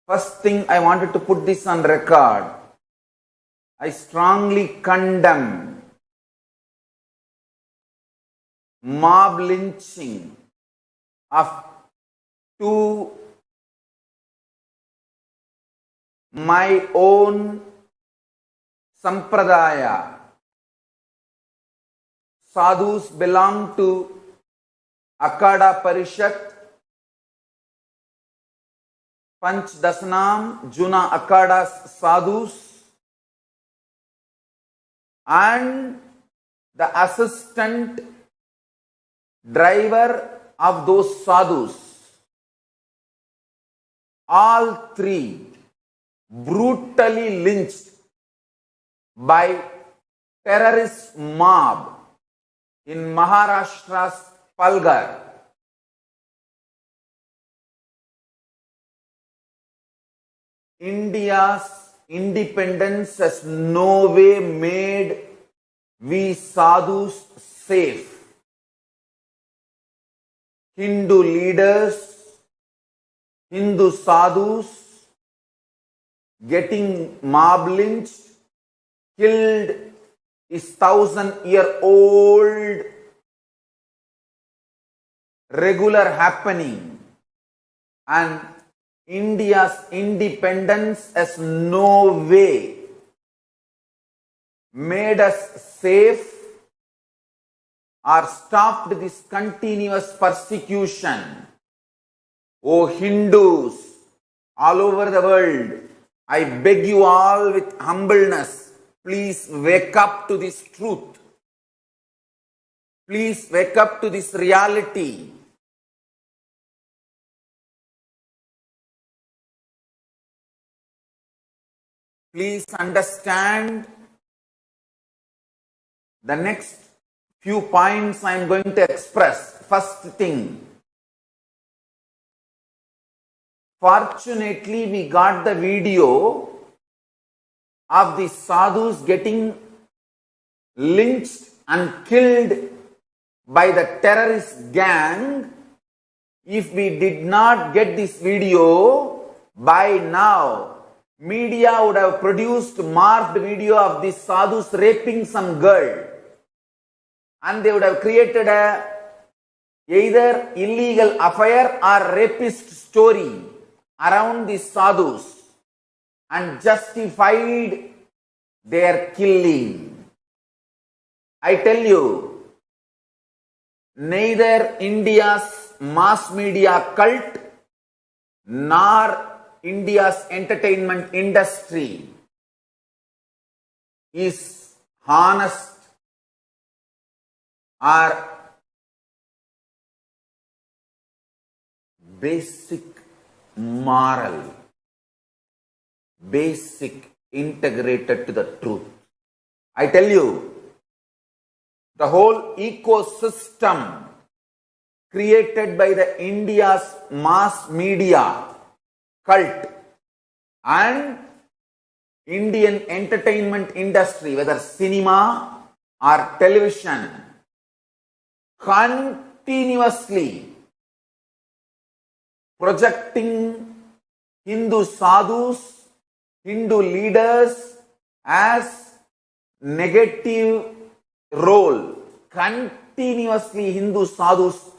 First thing I wanted to put this on record. I strongly condemn mob lynching of two my own sampradaya. Sadhus belong to Akada Parishat, Panch Dasanam, Juna Akadas Sadhus, and the assistant driver of those sadhus. All three brutally lynched by terrorist mob in Maharashtra's Palghar. India's independence has no way made we sadhus safe. Hindu leaders, Hindu sadhus getting mob lynched, killed is 1,000-year-old regular happening, and India's independence has no way made us safe or stopped this continuous persecution. O Hindus all over the world, I beg you all with humbleness, please wake up to this truth. Please wake up to this reality. Please understand the next few points I am going to express. First thing, fortunately we got the video of the sadhus getting lynched and killed by the terrorist gang. If we did not get this video, by now media would have produced morphed video of these sadhus raping some girl, and they would have created a either illegal affair or rapist story around these sadhus and justified their killing. I tell you, neither India's mass media cult nor India's entertainment industry is honest or basic moral, basic integrated to the truth. I tell you, the whole ecosystem created by the India's mass media cult and Indian entertainment industry, whether cinema or television, continuously projecting Hindu sadhus, Hindu leaders as negative role. Continuously Hindu sadhus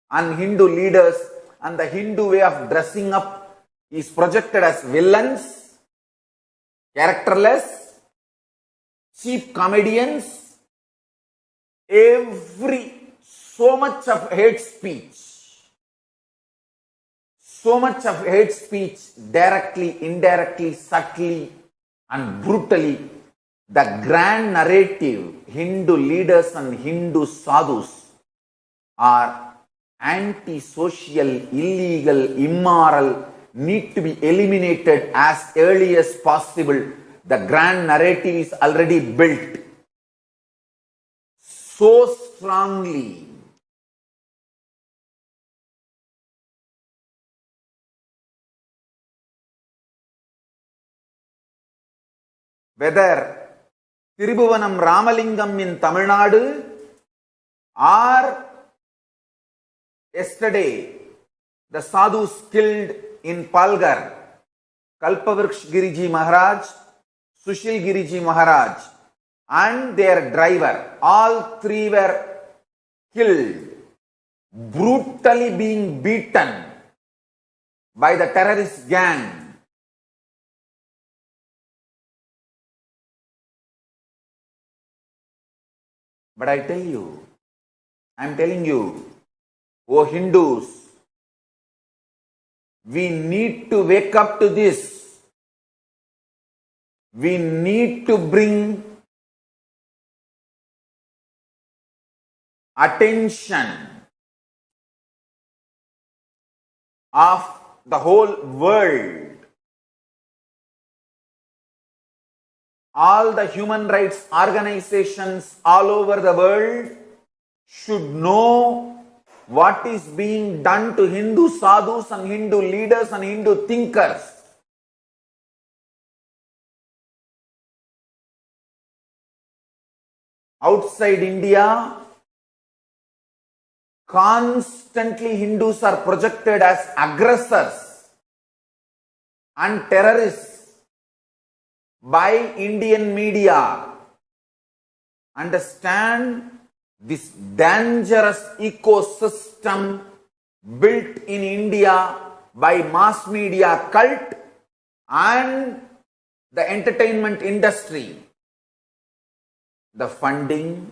and Hindu leaders and the Hindu way of dressing up is projected as villains, characterless, cheap comedians, so much of hate speech, directly, indirectly, subtly and brutally. The grand narrative, Hindu leaders and Hindu sadhus are anti-social, illegal, immoral, need to be eliminated as early as possible. The grand narrative is already built so strongly whether Tirubhuvanam Ramalingam in Tamil Nadu or yesterday the sadhus killed in Palghar, Kalpavriksha Giriji Maharaj, Sushil Giriji Maharaj and their driver, all three were killed, brutally being beaten by the terrorist gang. But I tell you, I am telling you, O Hindus, we need to wake up to this. We need to bring attention of the whole world. All the human rights organizations all over the world should know what is being done to Hindu sadhus and Hindu leaders and Hindu thinkers. Outside India, constantly Hindus are projected as aggressors and terrorists by Indian media. Understand this dangerous ecosystem built in India by mass media cult and the entertainment industry. The funding,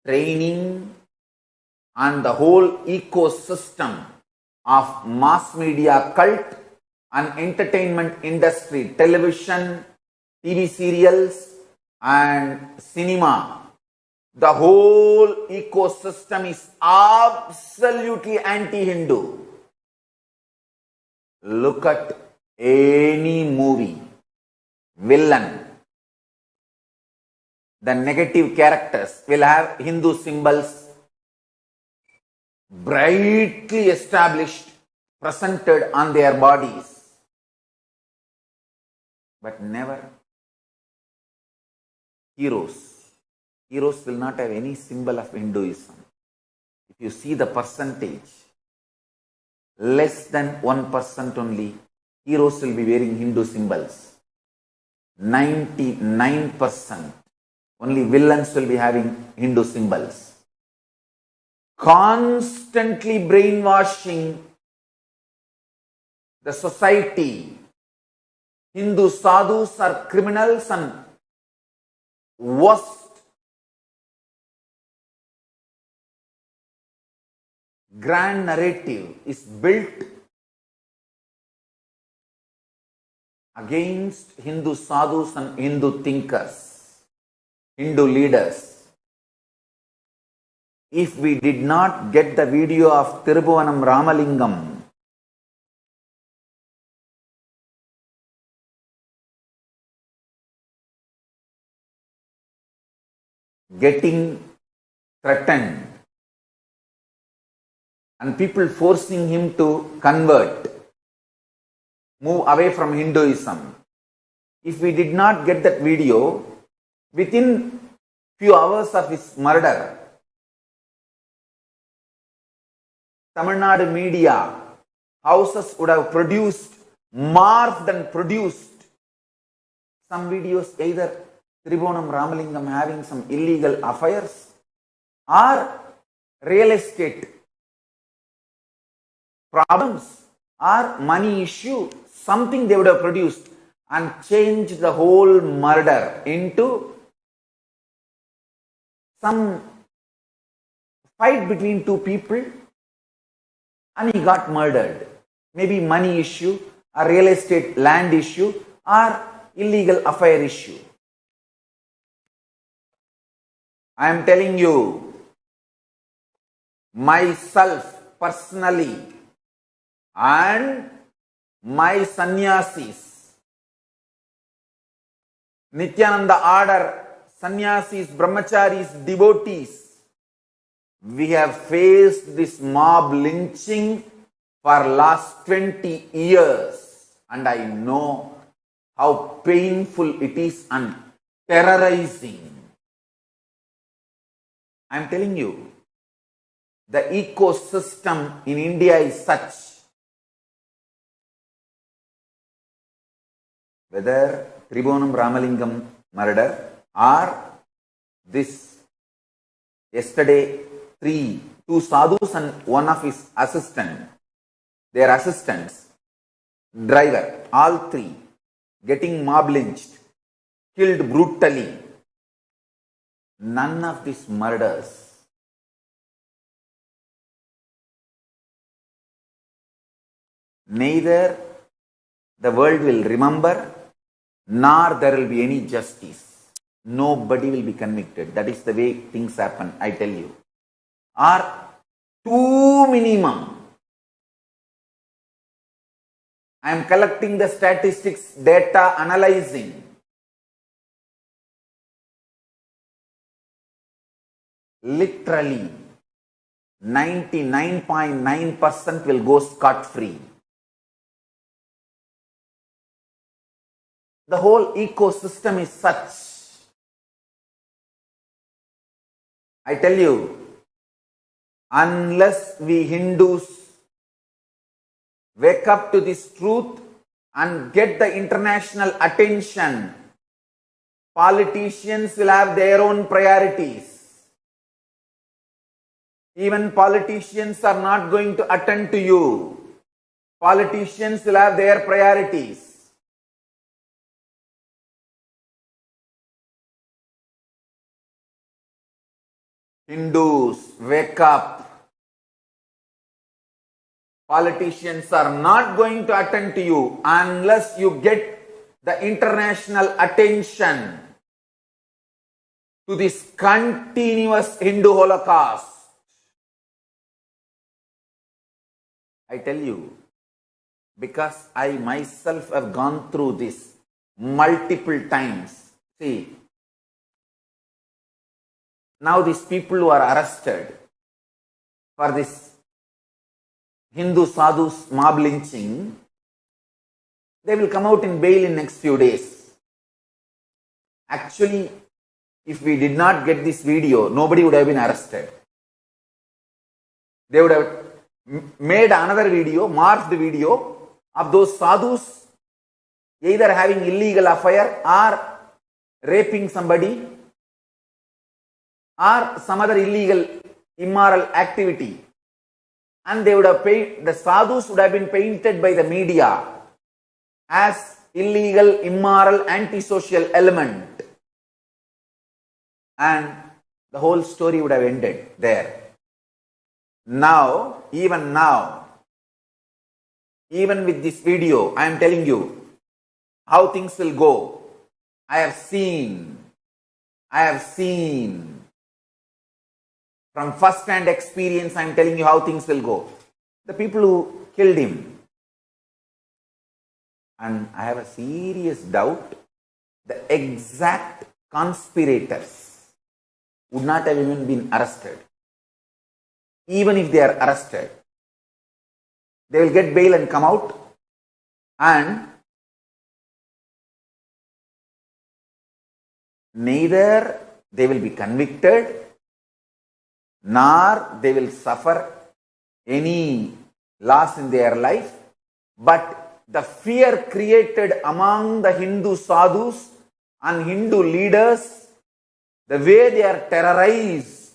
training and the whole ecosystem of mass media cult and entertainment industry, television, TV serials and cinema. The whole ecosystem is absolutely anti-Hindu. Look at any movie, villain, the negative characters will have Hindu symbols brightly established, presented on their bodies. But never heroes. Heroes will not have any symbol of Hinduism. If you see the percentage, less than 1% only heroes will be wearing Hindu symbols. 99% only villains will be having Hindu symbols. Constantly brainwashing the society. Hindu sadhus are criminals and worst. Grand narrative is built against Hindu sadhus and Hindu thinkers, Hindu leaders. If we did not get the video of Tirubhuvanam Ramalingam, getting threatened and people forcing him to convert, move away from Hinduism. If we did not get that video, within few hours of his murder, Tamil Nadu media houses would have produced, morphed and produced some videos, either Tirubhuvanam Ramalingam having some illegal affairs or real estate problems or money issue, something they would have produced and changed the whole murder into some fight between two people and he got murdered. Maybe money issue, a real estate land issue or illegal affair issue. I am telling you, myself personally and my sannyasis, Nithyananda order, sannyasis, brahmacharis, devotees, we have faced this mob lynching for last 20 years and I know how painful it is and terrorizing. I am telling you, the ecosystem in India is such. Whether Tribonam Ramalingam murder or this yesterday two sadhus and one of his their assistants, driver, all three getting mob lynched, killed brutally. None of these murders neither the world will remember nor there will be any justice. Nobody will be convicted. That is the way things happen, I tell you. Or two minimum. I am collecting the statistics, data, analyzing. Literally, 99.9% will go scot-free. The whole ecosystem is such. I tell you, unless we Hindus wake up to this truth and get the international attention, politicians will have their own priorities. Even politicians are not going to attend to you. Politicians will have their priorities. Hindus, wake up. Politicians are not going to attend to you unless you get the international attention to this continuous Hindu Holocaust. I tell you, because I myself have gone through this multiple times. See, now these people who are arrested for this Hindu sadhus mob lynching, they will come out in bail in next few days. Actually, if we did not get this video, nobody would have been arrested. They would have made another video, morphed video of those sadhus either having illegal affair or raping somebody or some other illegal, immoral activity. And they would have the sadhus would have been painted by the media as illegal, immoral, antisocial element. And the whole story would have ended there. Now, even with this video, I am telling you how things will go. I have seen from first-hand experience, I am telling you how things will go. The people who killed him, and I have a serious doubt, the exact conspirators would not have even been arrested. Even if they are arrested, they will get bail and come out, and neither they will be convicted nor they will suffer any loss in their life, but the fear created among the Hindu sadhus and Hindu leaders, the way they are terrorized,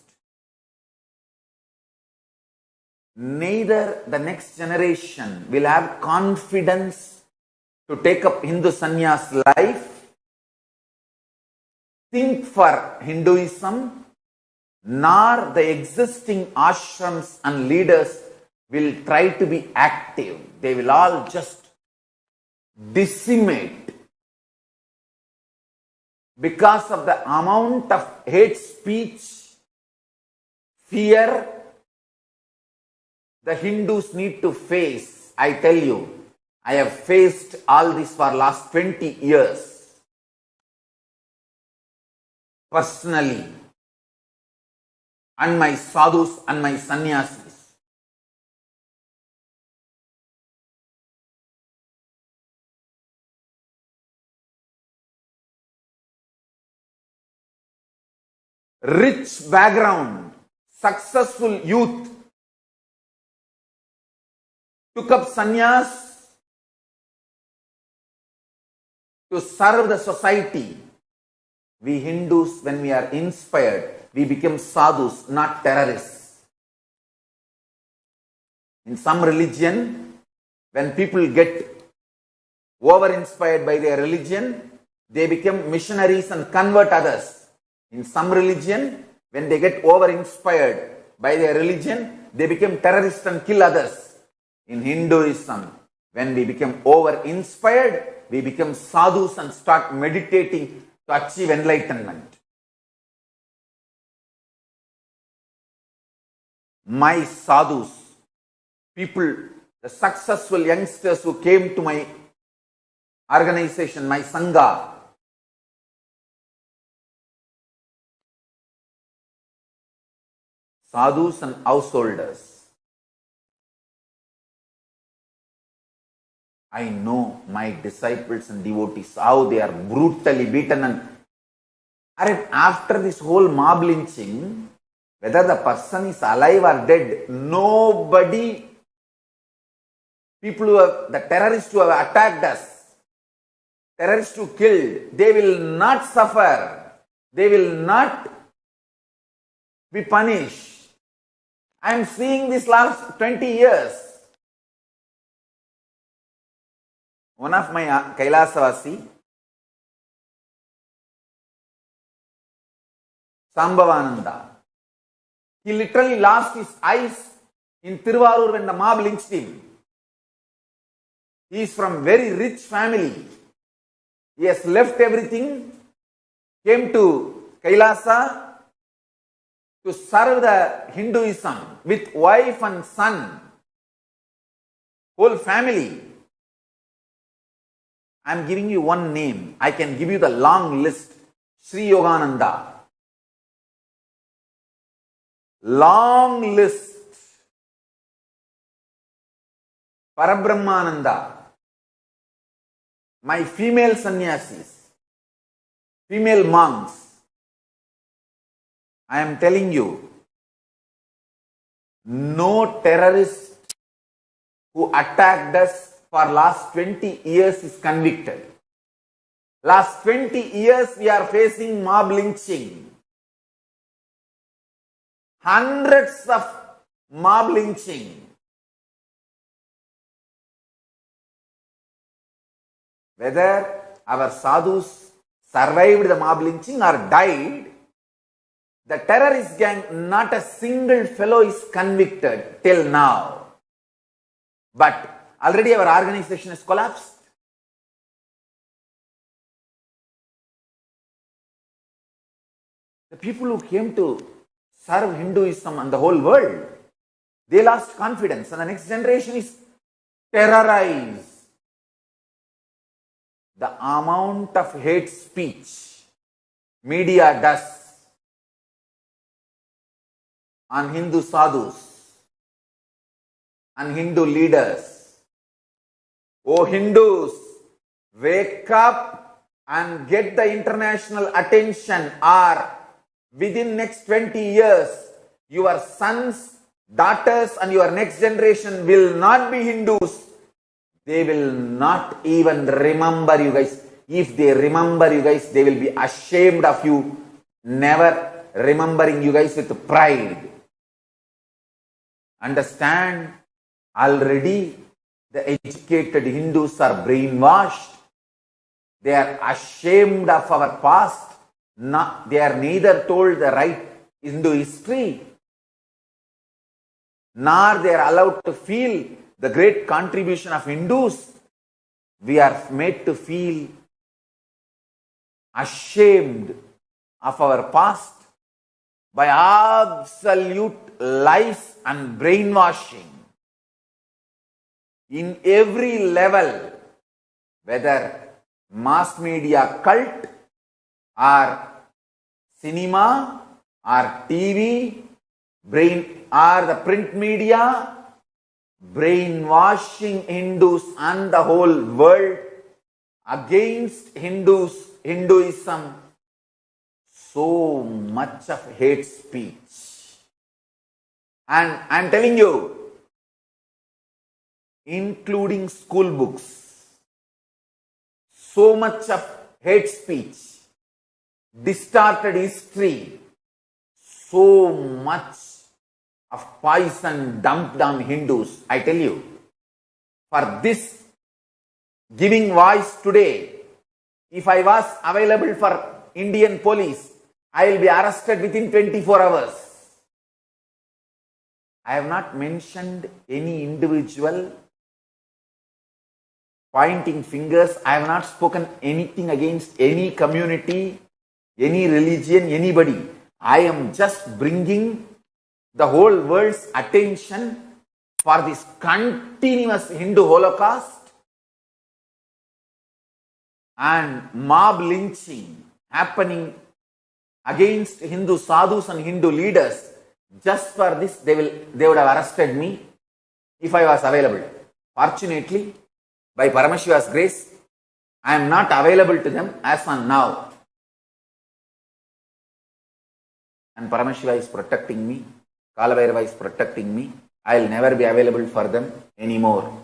neither the next generation will have confidence to take up Hindu sannyas life, think for Hinduism, nor the existing ashrams and leaders will try to be active. They will all just decimate because of the amount of hate speech, fear the Hindus need to face. I tell you, I have faced all this for last 20 years. Personally, and my sadhus and my sannyasis. rich background, successful youth, took up sannyas to serve the society. We Hindus, when we are inspired, we become sadhus, not terrorists. In some religion, when people get over-inspired by their religion, they become missionaries and convert others. In some religion, when they get over-inspired by their religion, they become terrorists and kill others. In Hinduism, when we become over-inspired, we become sadhus and start meditating to achieve enlightenment. My sadhus, people, the successful youngsters who came to my organization, my sangha, sadhus and householders, I know my disciples and devotees, how they are brutally beaten. And after this whole mob lynching, whether the person is alive or dead, nobody, people who have, the terrorists who have attacked us, terrorists who killed, they will not suffer. They will not be punished. I am seeing this last 20 years. One of my Kailasavasi, Sambhavananda, he literally lost his eyes in Tiruvarur when the mob lynched him. He is from very rich family. He has left everything, came to Kailasa to serve the Hinduism with wife and son, whole family. I am giving you one name. I can give you the long list. Sri Yogananda. Long list. Parabrahmananda. My female sannyasis, female monks. I am telling you, no terrorist who attacked us for last 20 years is convicted. Last 20 years we are facing mob lynching. Hundreds of mob lynching. Whether our sadhus survived the mob lynching or died, the terrorist gang, not a single fellow is convicted till now. But already our organization has collapsed. The people who came to serve Hinduism and the whole world, they lost confidence, and the next generation is terrorized. The amount of hate speech media does on Hindu sadhus and Hindu leaders. Oh Hindus, wake up and get the international attention, or within next 20 years, your sons, daughters and your next generation will not be Hindus. They will not even remember you guys. If they remember you guys, they will be ashamed of you, never remembering you guys with pride. Understand, already the educated Hindus are brainwashed. They are ashamed of our past. They are neither told the right Hindu history, nor they are allowed to feel the great contribution of Hindus. We are made to feel ashamed of our past by absolute lies and brainwashing in every level, whether mass media cult or cinema or TV, or the print media, brainwashing Hindus and the whole world against Hinduism so much of hate speech. And I am telling you, including school books, so much of hate speech, distorted history, so much of poison dumped on Hindus. I tell you, for this giving voice today, if I was available for Indian police, I will be arrested within 24 hours. I have not mentioned any individual pointing fingers. I have not spoken anything against any community, any religion, anybody. I am just bringing the whole world's attention for this continuous Hindu Holocaust and mob lynching happening against Hindu sadhus and Hindu leaders. Just for this, they would have arrested me if I was available. Fortunately, by Paramashiva's grace, I am not available to them as on now. And Paramashiva is protecting me. Kalabhairava is protecting me. I will never be available for them anymore.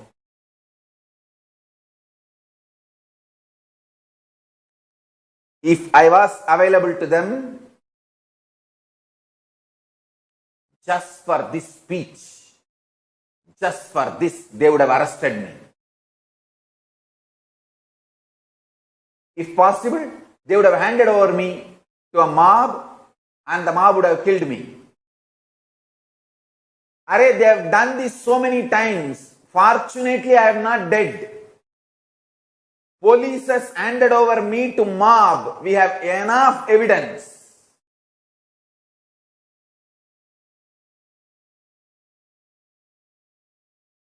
If I was available to them just for this speech, just for this, they would have arrested me. If possible, they would have handed over me to a mob and the mob would have killed me. Arey, they have done this so many times. Fortunately, I am not dead. Police has handed over me to mob. We have enough evidence.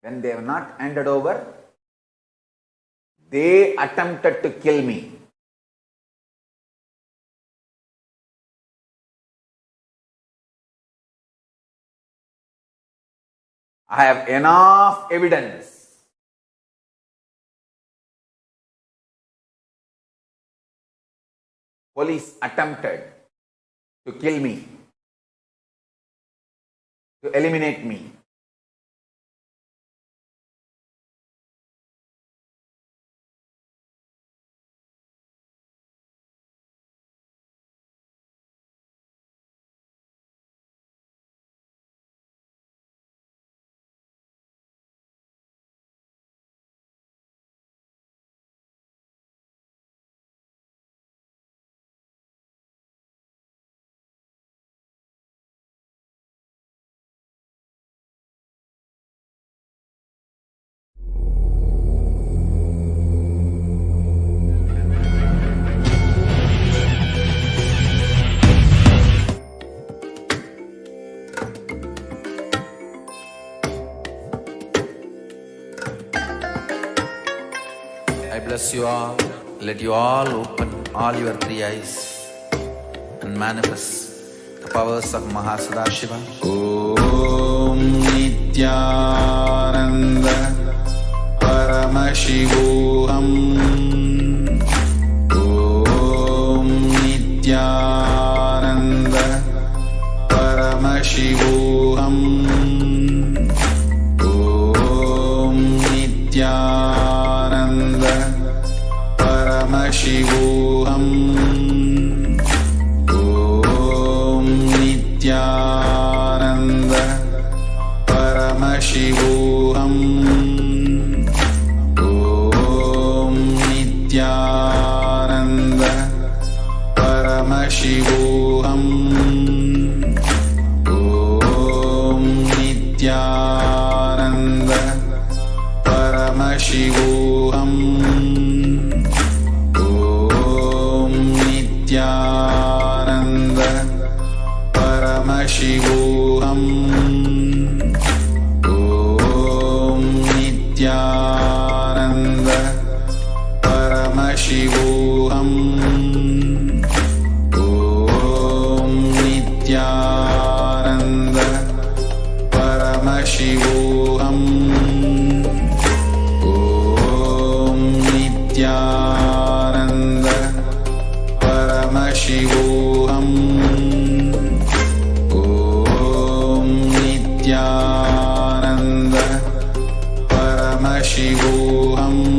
When they have not handed over, they attempted to kill me. I have enough evidence. Police attempted to kill me, to eliminate me. I bless you all. Let you all open all your three eyes and manifest the powers of Mahasannidhanam. Om Nithyananda Paramashivam. Om Nithyananda Paramashivam. Om Nithyananda Paramashivam. Om Nithyananda Paramashivam. Om Nithyananda Paramashivam. Om Nithyananda Paramashivam. Om Nithyananda Paramashivam. Om Nithyananda Paramashivam. Om Nithyananda Paramashivam. Om Nithyananda Paramashivam. Paramashivam. Om Nithyananda Paramashivam.